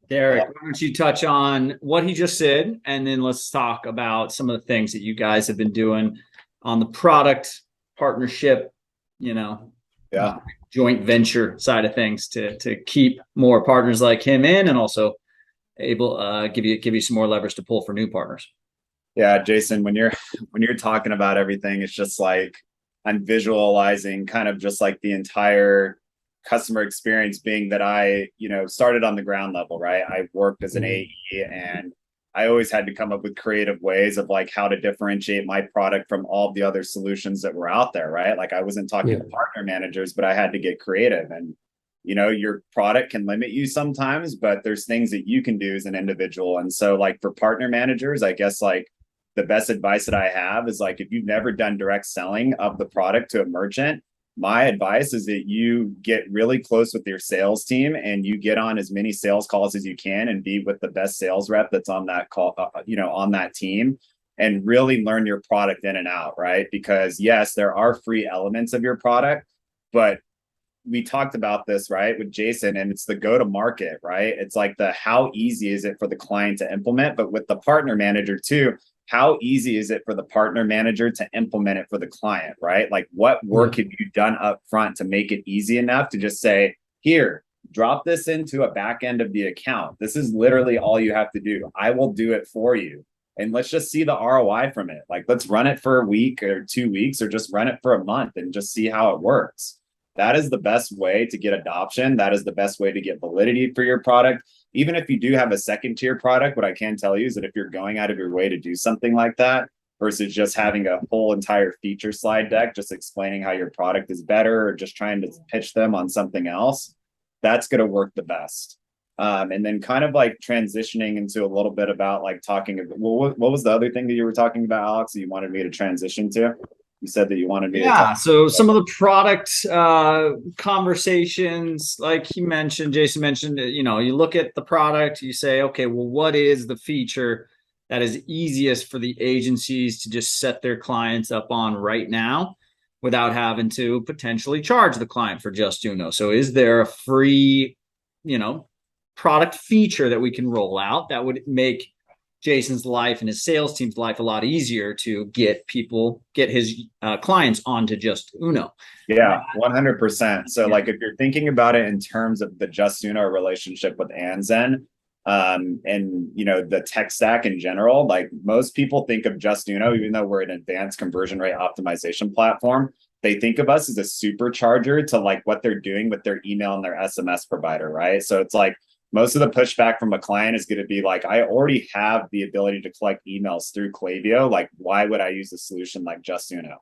Derek, why don't you touch on what he just said, and then let's talk about some of the things that you guys have been doing on the product partnership, joint venture side of things to keep more partners like him in, and also able give you some more levers to pull for new partners. Yeah, Jason, when you're talking about everything, it's just like I'm visualizing kind of just like the entire customer experience being that I, started on the ground level, right? I worked as an AE, and I always had to come up with creative ways of like how to differentiate my product from all of the other solutions that were out there, right? Like I wasn't talking to partner managers, but I had to get creative. And, your product can limit you sometimes, but there's things that you can do as an individual. And so like for partner managers, I guess like the best advice that I have is like, if you've never done direct selling of the product to a merchant, my advice is that you get really close with your sales team and you get on as many sales calls as you can and be with the best sales rep that's on that call, on that team, and really learn your product in and out, right? Because yes, there are free elements of your product, but we talked about this, right, with Jason, and it's the go-to-market, right? It's like how easy is it for the client to implement, but with the partner manager too, how easy is it for the partner manager to implement it for the client, right? Like what work have you done up front to make it easy enough to just say, here, drop this into a back end of the account. This is literally all you have to do. I will do it for you. And let's just see the ROI from it. Like let's run it for a week or 2 weeks, or just run it for a month and just see how it works. That is the best way to get adoption. That is the best way to get validity for your product. Even if you do have a second tier product, what I can tell you is that if you're going out of your way to do something like that versus just having a whole entire feature slide deck, just explaining how your product is better or just trying to pitch them on something else, that's going to work the best. And then kind of like transitioning into a little bit about like talking about, what was the other thing that you were talking about, Alex, that you wanted me to transition to? You said that you wanted me to talk. So some of the product conversations, like Jason mentioned, you look at the product, you say, okay, well, what is the feature that is easiest for the agencies to just set their clients up on right now without having to potentially charge the client for Justuno? So is there a free, product feature that we can roll out that would make Jason's life and his sales team's life a lot easier to get his clients onto Justuno? Yeah, 100%. So like if you're thinking about it in terms of the Justuno relationship with Andzen, and the tech stack in general, like most people think of Justuno, even though we're an advanced conversion rate optimization platform, they think of us as a supercharger to like what they're doing with their email and their SMS provider, right? So it's like most of the pushback from a client is going to be like, I already have the ability to collect emails through Klaviyo. Like, why would I use a solution like Justuno?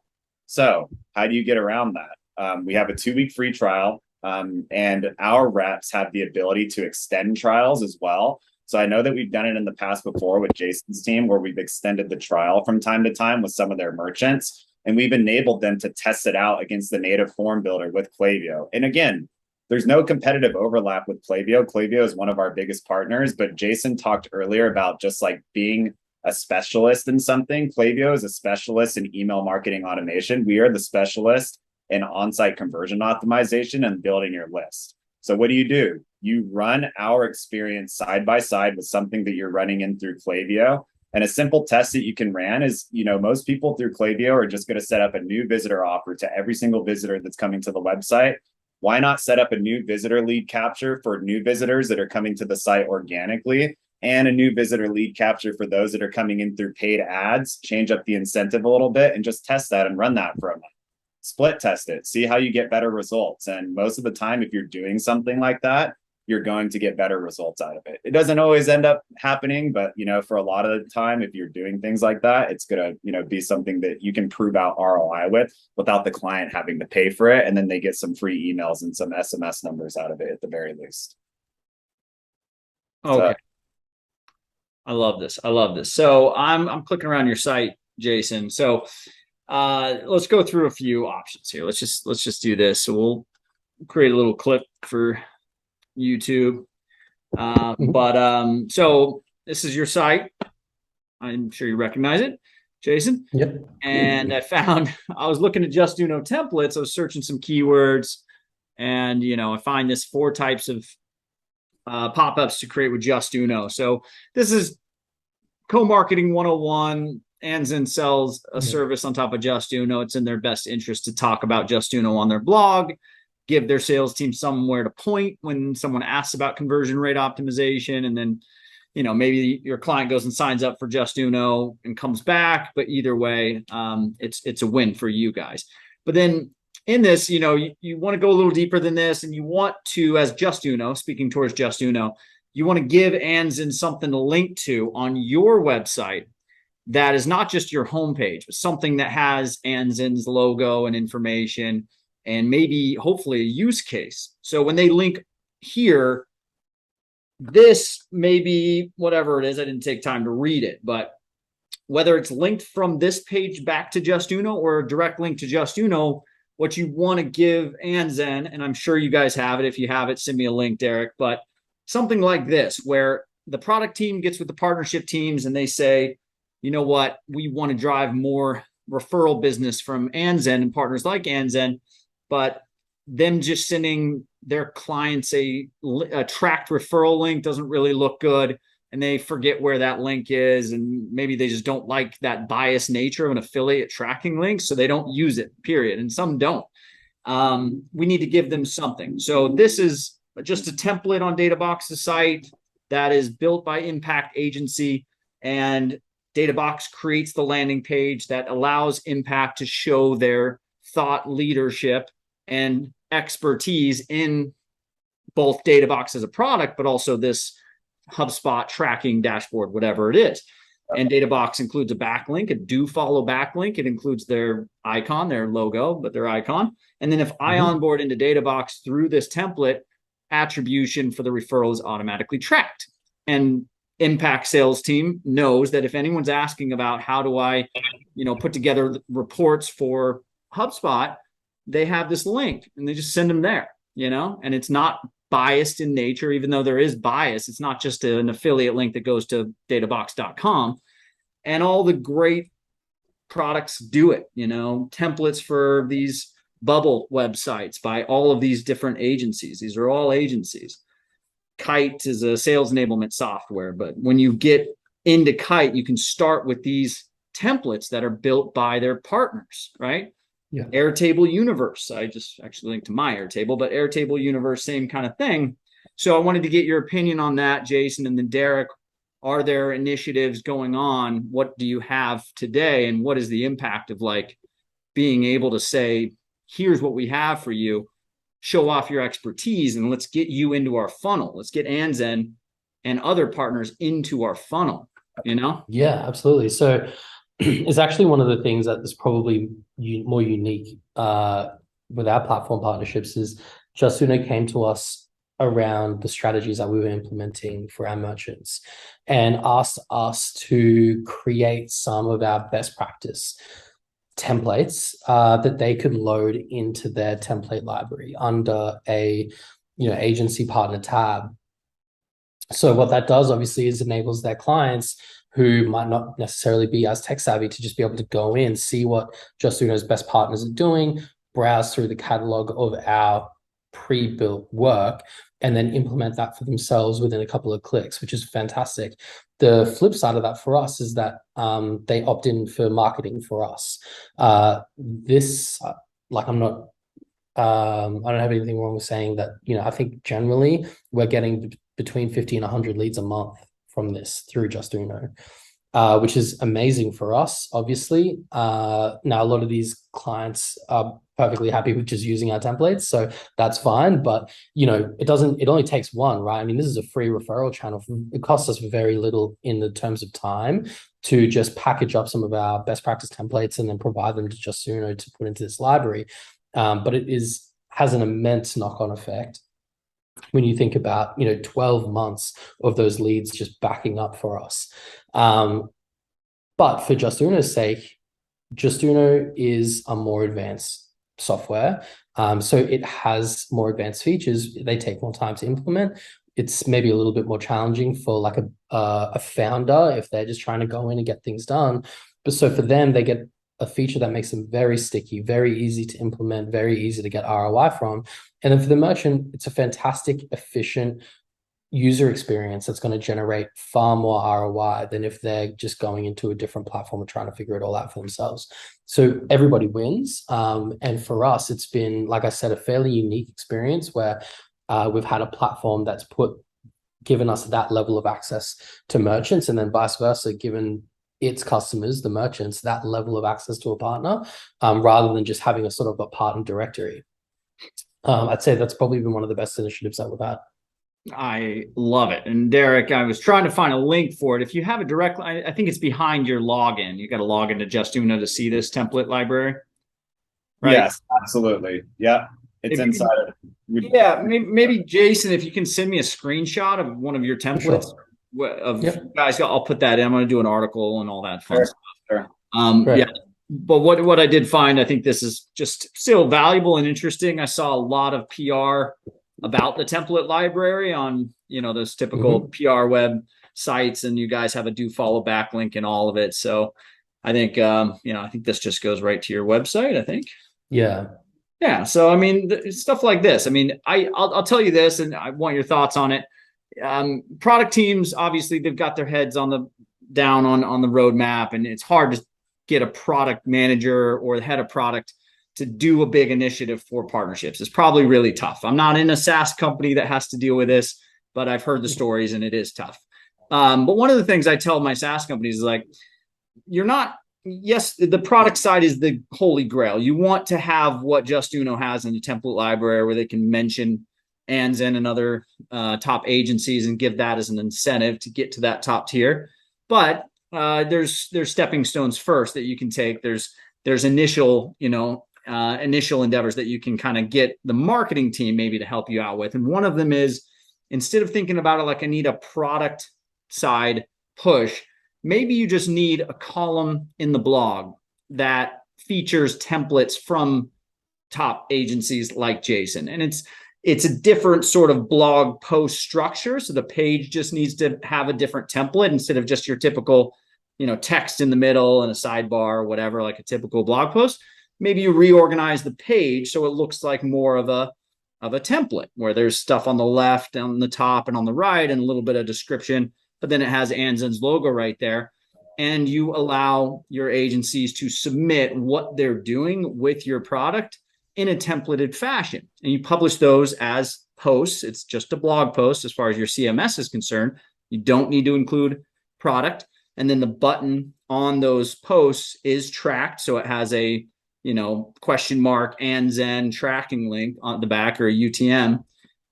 So how do you get around that? We have a 2-week free trial, and our reps have the ability to extend trials as well. So I know that we've done it in the past before with Jason's team, where we've extended the trial from time to time with some of their merchants, and we've enabled them to test it out against the native form builder with Klaviyo. And again, there's no competitive overlap with Klaviyo. Klaviyo is one of our biggest partners, but Jason talked earlier about just like being a specialist in something. Klaviyo is a specialist in email marketing automation. We are the specialist in on-site conversion optimization and building your list. So what do? You run our experience side by side with something that you're running in through Klaviyo. And a simple test that you can run is, most people through Klaviyo are just going to set up a new visitor offer to every single visitor that's coming to the website. Why not set up a new visitor lead capture for new visitors that are coming to the site organically, and a new visitor lead capture for those that are coming in through paid ads? Change up the incentive a little bit and just test that and run that for a month. Split test it, see how you get better results. And most of the time, if you're doing something like that, you're going to get better results out of it. It doesn't always end up happening, but for a lot of the time, if you're doing things like that, it's gonna, be something that you can prove out ROI with without the client having to pay for it. And then they get some free emails and some SMS numbers out of it at the very least. Okay. I love this. I love this. So I'm clicking around your site, Jason. So let's go through a few options here. Let's just do this. So we'll create a little clip for YouTube. So this is your site. I'm sure you recognize it, Jason. Yep. And I was looking at Justuno templates. I was searching some keywords, and I find this 4 types of pop-ups to create with Justuno. So this is co-marketing 101. Andzen sells a service on top of Justuno. It's in their best interest to talk about Justuno on their blog, give their sales team somewhere to point when someone asks about conversion rate optimization. And then, maybe your client goes and signs up for Justuno and comes back. But either way, it's a win for you guys. But then in this, you want to go a little deeper than this, and you want to, as Justuno, speaking towards Justuno, you want to give Andzen something to link to on your website that is not just your homepage, but something that has Andzen's logo and information, and maybe hopefully a use case. So when they link here, this may be whatever it is. I didn't take time to read it, but whether it's linked from this page back to Justuno or a direct link to Justuno, what you want to give Andzen, and I'm sure you guys have it. If you have it, send me a link, Derek. But something like this, where the product team gets with the partnership teams and they say, you know what, we want to drive more referral business from Andzen and partners like Andzen, but them just sending their clients a tracked referral link doesn't really look good, and they forget where that link is, and maybe they just don't like that biased nature of an affiliate tracking link, so they don't use it, period. And some don't. We need to give them something. So this is just a template on DataBox's site that is built by Impact Agency, and DataBox creates the landing page that allows Impact to show their thought leadership and expertise in both DataBox as a product, but also this HubSpot tracking dashboard, whatever it is. And DataBox includes a backlink, a do follow backlink. It includes their icon, their logo, but their icon. And then if I onboard into DataBox through this template, attribution for the referral is automatically tracked. And Impact sales team knows that if anyone's asking about how do I, put together reports for HubSpot, they have this link and they just send them there, and it's not biased in nature. Even though there is bias, it's not just an affiliate link that goes to databox.com. And all the great products do it, templates for these bubble websites by all of these different agencies. These are all agencies. Kite is a sales enablement software, but when you get into Kite, you can start with these templates that are built by their partners, right? Yeah. Airtable Universe. I just actually linked to my Airtable, but Airtable Universe, same kind of thing. So I wanted to get your opinion on that, Jason, and then Derek. Are there initiatives going on? What do you have today? And what is the impact of being able to say, here's what we have for you, show off your expertise, and let's get you into our funnel. Let's get Andzen and other partners into our funnel, Yeah, absolutely. So it's actually one of the things that is probably more unique with our platform partnerships is Justuno came to us around the strategies that we were implementing for our merchants and asked us to create some of our best practice templates that they could load into their template library under a agency partner tab. So what that does obviously is enables their clients who might not necessarily be as tech savvy to just be able to go in, see what Justuno's best partners are doing, browse through the catalog of our pre-built work, and then implement that for themselves within a couple of clicks, which is fantastic. The flip side of that for us is that they opt in for marketing for us. I don't have anything wrong with saying that, I think generally we're getting between 50 and 100 leads a month from this through Justuno, which is amazing for us, obviously. Now, a lot of these clients are perfectly happy with just using our templates. So that's fine. But, it only takes one, right? I mean, this is a free referral channel. It costs us very little in the terms of time to just package up some of our best practice templates and then provide them to Justuno to put into this library. But it has an immense knock-on effect when you think about 12 months of those leads just backing up for us. But for Justuno's sake, Justuno is a more advanced software. So it has more advanced features. They take more time to implement. It's maybe a little bit more challenging for like a founder if they're just trying to go in and get things done. But so for them, they get a feature that makes them very sticky, very easy to implement, very easy to get ROI from. And then for the merchant, it's a fantastic, efficient user experience that's going to generate far more ROI than if they're just going into a different platform and trying to figure it all out for themselves. So everybody wins. And for us, it's been, like I said, a fairly unique experience where we've had a platform that's given us that level of access to merchants, and then vice versa, given its customers, the merchants, that level of access to a partner, rather than just having a sort of a partner directory. I'd say that's probably been one of the best initiatives that we've had. I love it. And Derek, I was trying to find a link for it. If you have a direct, I think it's behind your login. You got to log into Justuno to see this template library. Right? Yes, absolutely. Yeah. It's inside of it. Yeah. Maybe Jason, if you can send me a screenshot of one of your templates. Sure. Guys, I'll put that in. I'm going to do an article and all that fun stuff. Sure. Yeah. But what I did find, I think this is just still valuable and interesting. I saw a lot of PR about the template library on, those typical PR web sites, and you guys have a do follow backlink and all of it. So I think, I think this just goes right to your website, I think. Yeah. Yeah. So, I mean, stuff like this, I mean, I'll tell you this, and I want your thoughts on it. Product teams, obviously they've got their heads on the roadmap, and it's hard to get a product manager or the head of product to do a big initiative for partnerships. It's probably really tough. I'm not in a SaaS company that has to deal with this, but I've heard the stories and it is tough. But one of the things I tell my SaaS companies is like, yes, the product side is the holy grail. You want to have what Justuno has in the template library where they can mention Andzen and other top agencies and give that as an incentive to get to that top tier. But there's stepping stones first that you can take. There's initial, initial endeavors that you can kind of get the marketing team maybe to help you out with. And one of them is, instead of thinking about it like I need a product side push, maybe you just need a column in the blog that features templates from top agencies like Jason. And it's a different sort of blog post structure. So the page just needs to have a different template instead of just your typical, text in the middle and a sidebar or whatever, like a typical blog post. Maybe you reorganize the page so it looks like more of a template where there's stuff on the left, on the top, and on the right, and a little bit of description, but then it has Andzen's logo right there. And you allow your agencies to submit what they're doing with your product in a templated fashion. And you publish those as posts. It's just a blog post as far as your CMS is concerned. You don't need to include product. And then the button on those posts is tracked. So it has a, question mark Andzen tracking link on the back, or a UTM.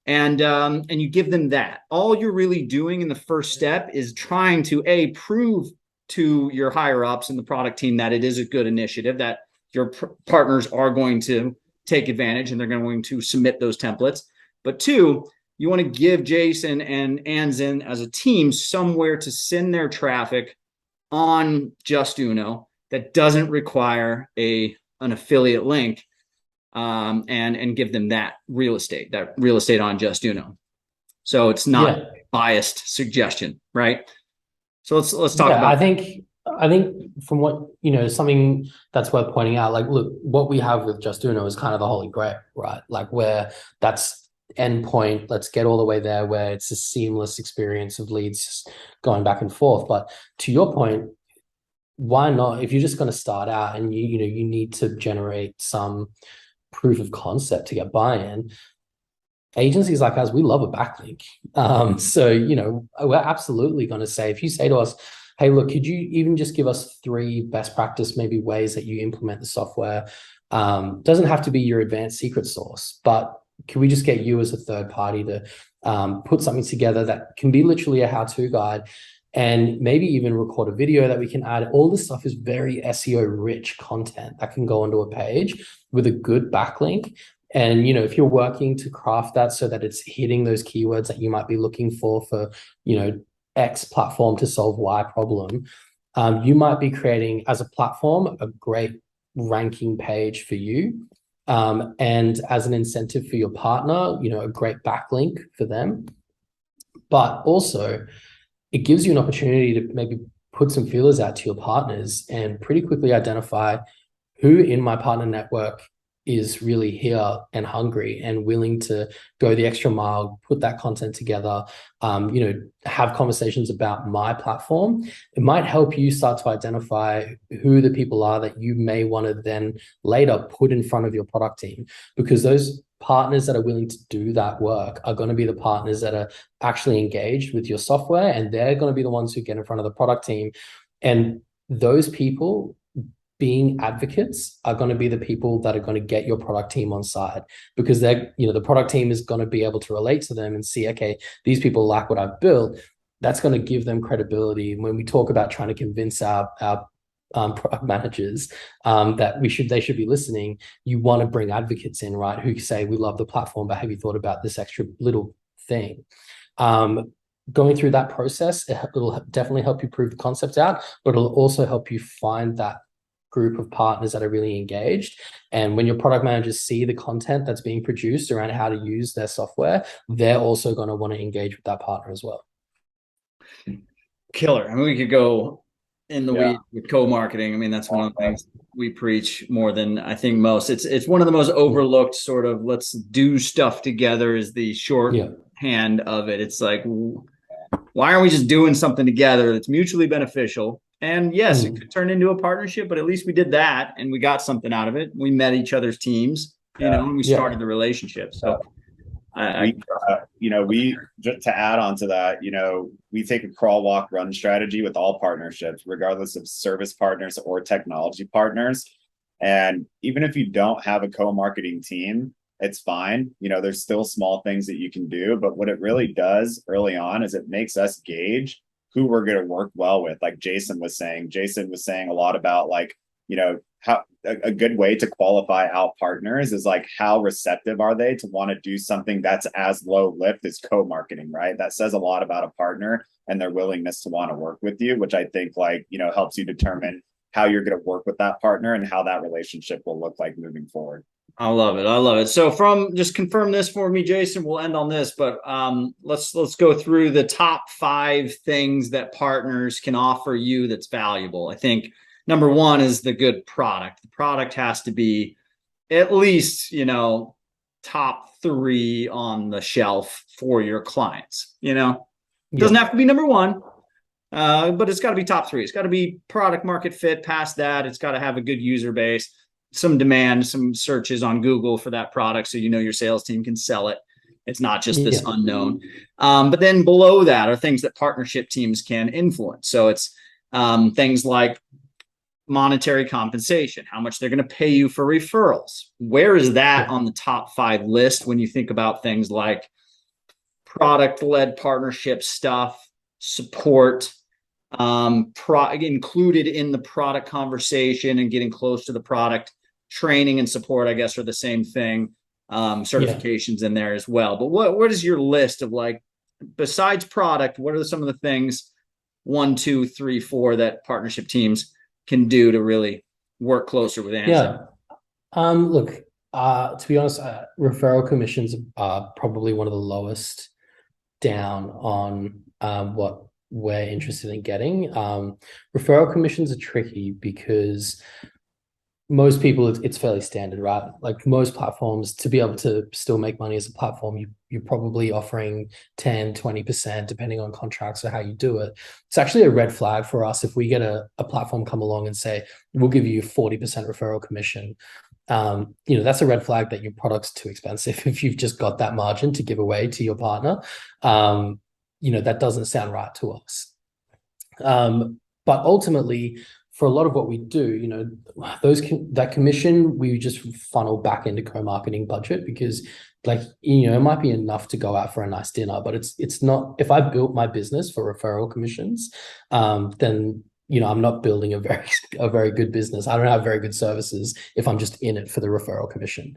And you give them that. All you're really doing in the first step is trying to prove to your higher ups in the product team that it is a good initiative, that your partners are going to take advantage and they're going to submit those templates. But two, you want to give Jason and Andzen as a team somewhere to send their traffic on Justuno that doesn't require an affiliate link, and give them that real estate on Justuno. So it's not biased suggestion, right? So let's talk about. I think from what, something that's worth pointing out, like, look, what we have with Justuno is kind of the holy grail, right? Like, where that's endpoint, let's get all the way there, where it's a seamless experience of leads just going back and forth. But to your point, why not? If you're just going to start out and you need to generate some proof of concept to get buy-in, agencies like us, we love a backlink. So, we're absolutely going to say, if you say to us, hey, look, could you even just give us 3 best practice, maybe ways that you implement the software? Doesn't have to be your advanced secret sauce, but can we just get you as a third party to put something together that can be literally a how-to guide, and maybe even record a video that we can add? All this stuff is very SEO rich content that can go onto a page with a good backlink. And, if you're working to craft that so that it's hitting those keywords that you might be looking for, X platform to solve Y problem, you might be creating as a platform a great ranking page for you. And as an incentive for your partner, a great backlink for them. But also, it gives you an opportunity to maybe put some feelers out to your partners and pretty quickly identify who in my partner network is really here and hungry and willing to go the extra mile, put that content together, have conversations about my platform. It might help you start to identify who the people are that you may want to then later put in front of your product team, because those partners that are willing to do that work are going to be the partners that are actually engaged with your software, and they're going to be the ones who get in front of the product team. And those people being advocates are going to be the people that are going to get your product team on side, because they're, the product team is going to be able to relate to them and see, okay, these people like what I've built. That's going to give them credibility. When we talk about trying to convince our product managers that they should be listening, you want to bring advocates in, right? Who say, we love the platform, but have you thought about this extra little thing? Going through that process, it'll definitely help you prove the concept out, but it'll also help you find that group of partners that are really engaged. And when your product managers see the content that's being produced around how to use their software, they're also going to want to engage with that partner as well. Killer. I mean, we could go in the weeds with co-marketing. I mean, that's one of the things we preach more than I think most. It's one of the most overlooked sort of, let's do stuff together, is the shorthand of it. It's like, why aren't we just doing something together that's mutually beneficial? And yes, it could turn into a partnership, but at least we did that and we got something out of it. We met each other's teams, and we started the relationship. So we just to add on to that, we take a crawl, walk, run strategy with all partnerships, regardless of service partners or technology partners. And even if you don't have a co-marketing team, it's fine. There's still small things that you can do, but what it really does early on is it makes us gauge who we're going to work well with. Like Jason was saying a lot about how a good way to qualify out partners is how receptive are they to want to do something that's as low lift as co-marketing, right? That says a lot about a partner and their willingness to want to work with you, which I think helps you determine how you're going to work with that partner and how that relationship will look like moving forward. I love it. So just confirm this for me, Jason. We'll end on this, but let's go through the top 5 things that partners can offer you that's valuable. I think number 1 is the good product. The product has to be at least, top 3 on the shelf for your clients. It doesn't have to be number 1, but it's got to be top 3. It's got to be product market fit. Past that, it's got to have a good user base, some demand, some searches on Google for that product, so your sales team can sell it. It's not just this unknown. But then below that are things that partnership teams can influence. So it's things like monetary compensation, how much they're going to pay you for referrals. Where is that on the top 5 list when you think about things like product-led partnership stuff, support, included in the product conversation and getting close to the product? Training and support, I guess, are the same thing. Certifications in there as well. But what is your list of, besides product, what are some of the things 1, 2, 3, 4 that partnership teams can do to really work closer with Andzen? Look, to be honest, referral commissions are probably one of the lowest down on what we're interested in getting. Referral commissions are tricky because most people, it's fairly standard, right? Like most platforms, to be able to still make money as a platform, you're probably offering 10, 20%, depending on contracts or how you do it. It's actually a red flag for us if we get a platform come along and say, we'll give you 40% referral commission. That's a red flag that your product's too expensive if you've just got that margin to give away to your partner. That doesn't sound right to us. But ultimately, for a lot of what we do, you know, that commission we just funnel back into co-marketing budget, because like, you know, it might be enough to go out for a nice dinner, but it's not. If I built my business for referral commissions, then, you know, I'm not building a very good business. I don't have very good services if I'm just in it for the referral commission.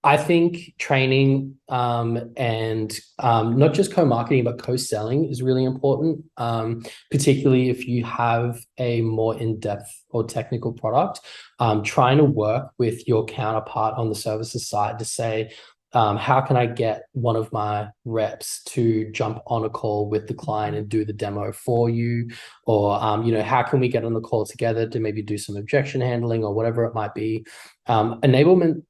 I think training and not just co-marketing, but co-selling is really important, particularly if you have a more in-depth or technical product. Trying to work with your counterpart on the services side to say, how can I get one of my reps to jump on a call with the client and do the demo for you? Or, you know, how can we get on the call together to maybe do some objection handling or whatever it might be? Enablement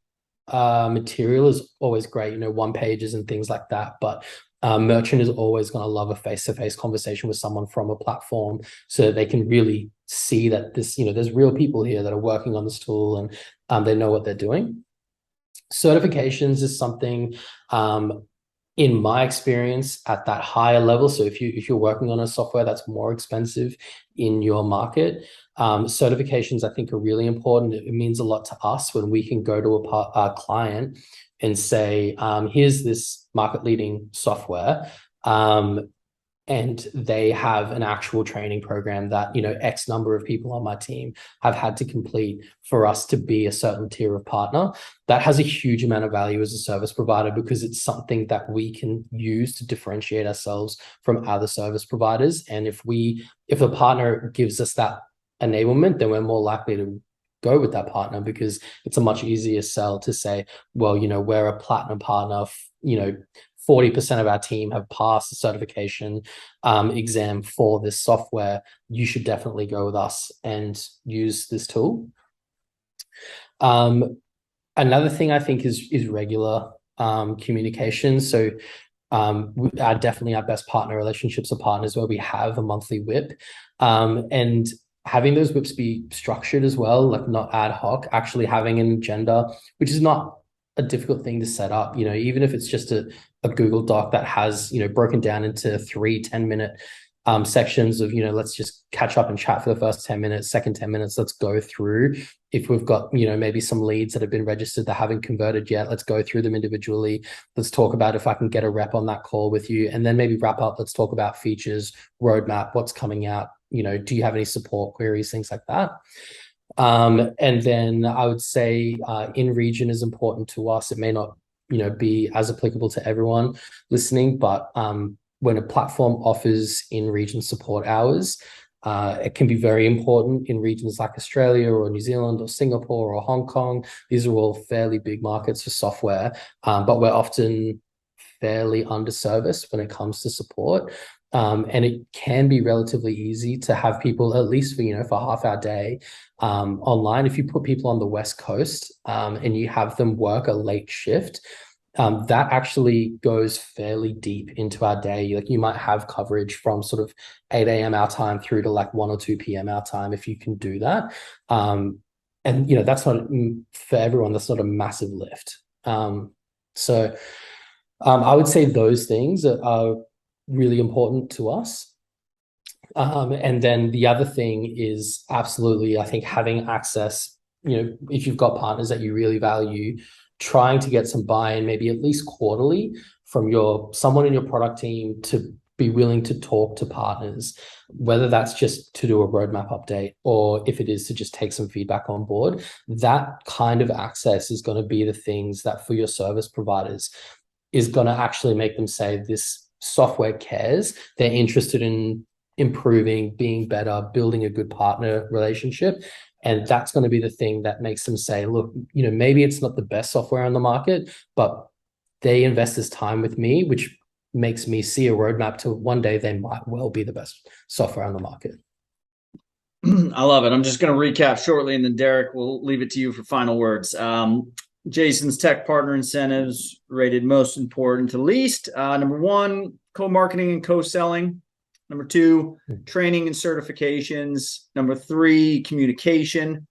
material is always great, you know, one pages and things like that. But merchant is always going to love a face-to-face conversation with someone from a platform, so that they can really see that this, you know, there's real people here that are working on this tool, and they know what they're doing. Certifications is something, in my experience, at that higher level. So if you're working on a software that's more expensive in your market, certifications I think are really important. It means a lot to us when we can go to a client and say, here's this market leading software, and they have an actual training program that, you know, X number of people on my team have had to complete for us to be a certain tier of partner. That has a huge amount of value as a service provider, because it's something that we can use to differentiate ourselves from other service providers. And if the partner gives us that enablement, then we're more likely to go with that partner, because it's a much easier sell to say, well, you know, we're a platinum partner, you know, 40% of our team have passed the certification exam for this software. You should definitely go with us and use this tool. Another thing I think is regular communication. So definitely our best partner relationships are partners where we have a monthly whip, and having those whips be structured as well, like not ad hoc, actually having an agenda, which is not a difficult thing to set up, you know, even if it's just a Google Doc that has, you know, broken down into 3 10-minute sections of, you know, let's just catch up and chat for the first 10 minutes, second 10 minutes, let's go through. If we've got, you know, maybe some leads that have been registered that haven't converted yet, let's go through them individually. Let's talk about if I can get a rep on that call with you, and then maybe wrap up. Let's talk about features, roadmap, what's coming out, you know, do you have any support queries, things like that. And then I would say in region is important to us. It may not, you know, be as applicable to everyone listening, but when a platform offers in region support hours, it can be very important in regions like Australia or New Zealand or Singapore or Hong Kong. These are all fairly big markets for software, but we're often fairly underserviced when it comes to support. And it can be relatively easy to have people, at least for, you know, for half our day online. If you put people on the West Coast and you have them work a late shift, that actually goes fairly deep into our day. Like you might have coverage from sort of 8 a.m. our time through to like 1 or 2 p.m. our time, if you can do that. And, you know, that's not, for everyone, that's not a massive lift. So I would say those things are really important to us. And then the other thing is absolutely, I think, having access, you know, if you've got partners that you really value, trying to get some buy-in, maybe at least quarterly, from someone in your product team to be willing to talk to partners, whether that's just to do a roadmap update or if it is to just take some feedback on board. That kind of access is going to be the things that for your service providers is going to actually make them say this software cares. They're interested in improving, being better, building a good partner relationship. And that's going to be the thing that makes them say, look, you know, maybe it's not the best software on the market, but they invest this time with me, which makes me see a roadmap to one day they might well be the best software on the market. I love it. I'm just going to recap shortly, and then Derek, we'll leave it to you for final words. Jason's tech partner incentives rated most important to least. Number 1, co-marketing and co-selling. Number 2, training and certifications. Number 3, communication.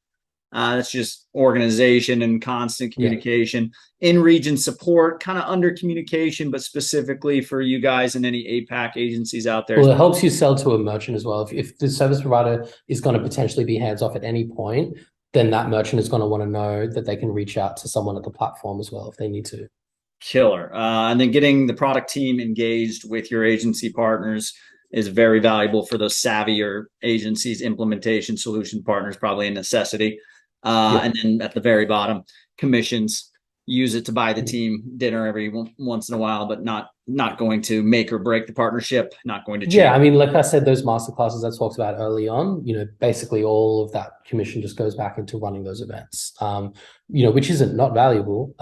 That's just organization and constant communication. In-region support, kind of under communication, but specifically for you guys and any APAC agencies out there. Well, it helps you sell to a merchant as well. If the service provider is going to potentially be hands-off at any point, then that merchant is going to want to know that they can reach out to someone at the platform as well if they need to. Killer. And then getting the product team engaged with your agency partners is very valuable for those savvier agencies. Implementation solution partners, probably a necessity. And then at the very bottom, commissions. Use it to buy the team dinner every once in a while, but not going to make or break the partnership, not going to change. Yeah, I mean, like I said, those masterclasses I talked about early on, basically all of that commission just goes back into running those events, which isn't not valuable.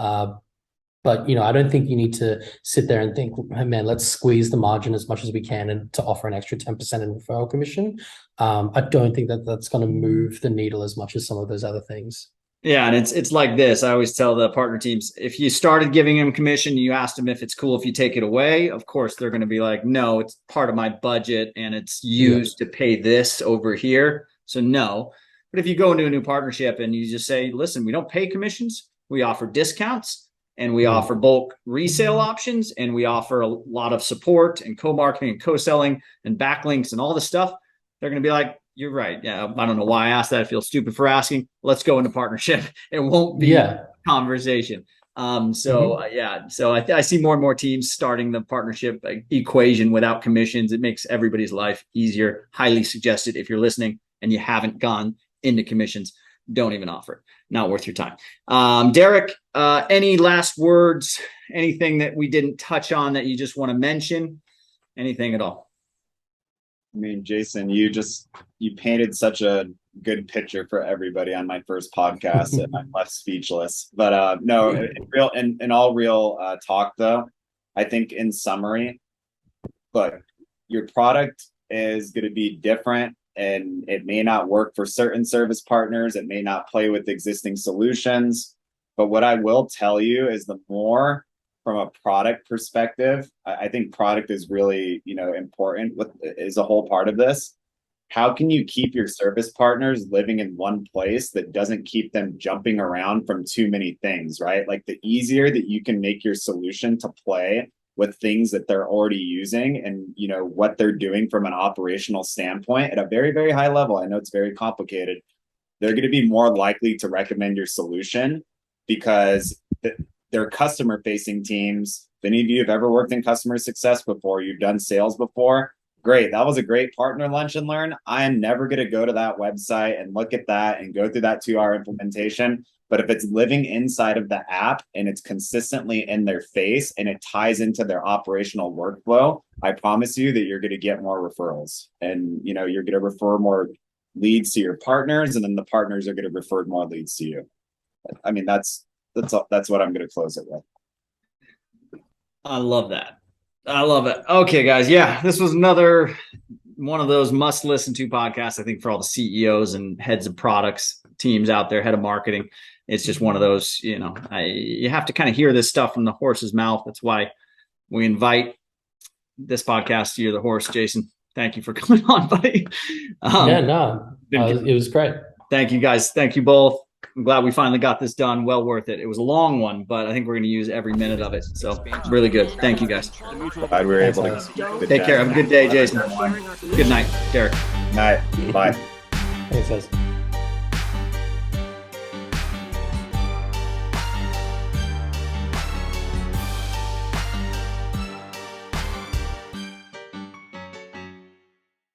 But, I don't think you need to sit there and think, oh, man, let's squeeze the margin as much as we can and to offer an extra 10% in referral commission. I don't think that that's going to move the needle as much as some of those other things. Yeah, and it's like this. I always tell the partner teams, if you started giving them commission, you asked them if it's cool if you take it away. Of course, they're going to be like, no, it's part of my budget and it's used to pay this over here. So no. But if you go into a new partnership and you just say, listen, we don't pay commissions, we offer discounts. And we offer bulk resale options, and we offer a lot of support and co-marketing and co-selling and backlinks and all this stuff. They're going to be like, you're right. Yeah, I don't know why I asked that. I feel stupid for asking. Let's go into partnership. It won't be a conversation. So I see more and more teams starting the partnership equation without commissions. It makes everybody's life easier. Highly suggested if you're listening and you haven't gone into commissions. Don't even offer it. Not worth your time. Derek, any last words? Anything that we didn't touch on that you just want to mention? Anything at all? I mean, Jason, you painted such a good picture for everybody on my first podcast, and I'm left speechless. But no, in all real talk, though, I think in summary, look, your product is going to be different. And it may not work for certain service partners. It may not play with existing solutions. But what I will tell you is the more from a product perspective, I think product is really, important is a whole part of this. How can you keep your service partners living in one place that doesn't keep them jumping around from too many things, right? Like the easier that you can make your solution to play with things that they're already using and what they're doing from an operational standpoint at a very, very high level. I know it's very complicated. They're going to be more likely to recommend your solution because they're customer facing teams. If any of you have ever worked in customer success before, you've done sales before, great. That was a great partner lunch and learn. I am never going to go to that website and look at that and go through that 2-hour implementation. But if it's living inside of the app and it's consistently in their face and it ties into their operational workflow, I promise you that you're going to get more referrals and, you're going to refer more leads to your partners, and then the partners are going to refer more leads to you. I mean, that's what I'm going to close it with. I love that. I love it. Okay, guys. Yeah, this was another one of those must listen to podcasts, I think, for all the CEOs and heads of products teams out there, head of marketing. It's just one of those, you have to kind of hear this stuff from the horse's mouth. That's why we invite this podcast to you, the horse. Jason, thank you for coming on, buddy. It was great. Thank you, guys. Thank you both. I'm glad we finally got this done. Well worth it. It was a long one, but I think we're going to use every minute of it. So really good. Thank you, guys. Glad we were able to. Take care. Have a good day, Jason. Good night, Derek. Night. Bye. Thanks, guys.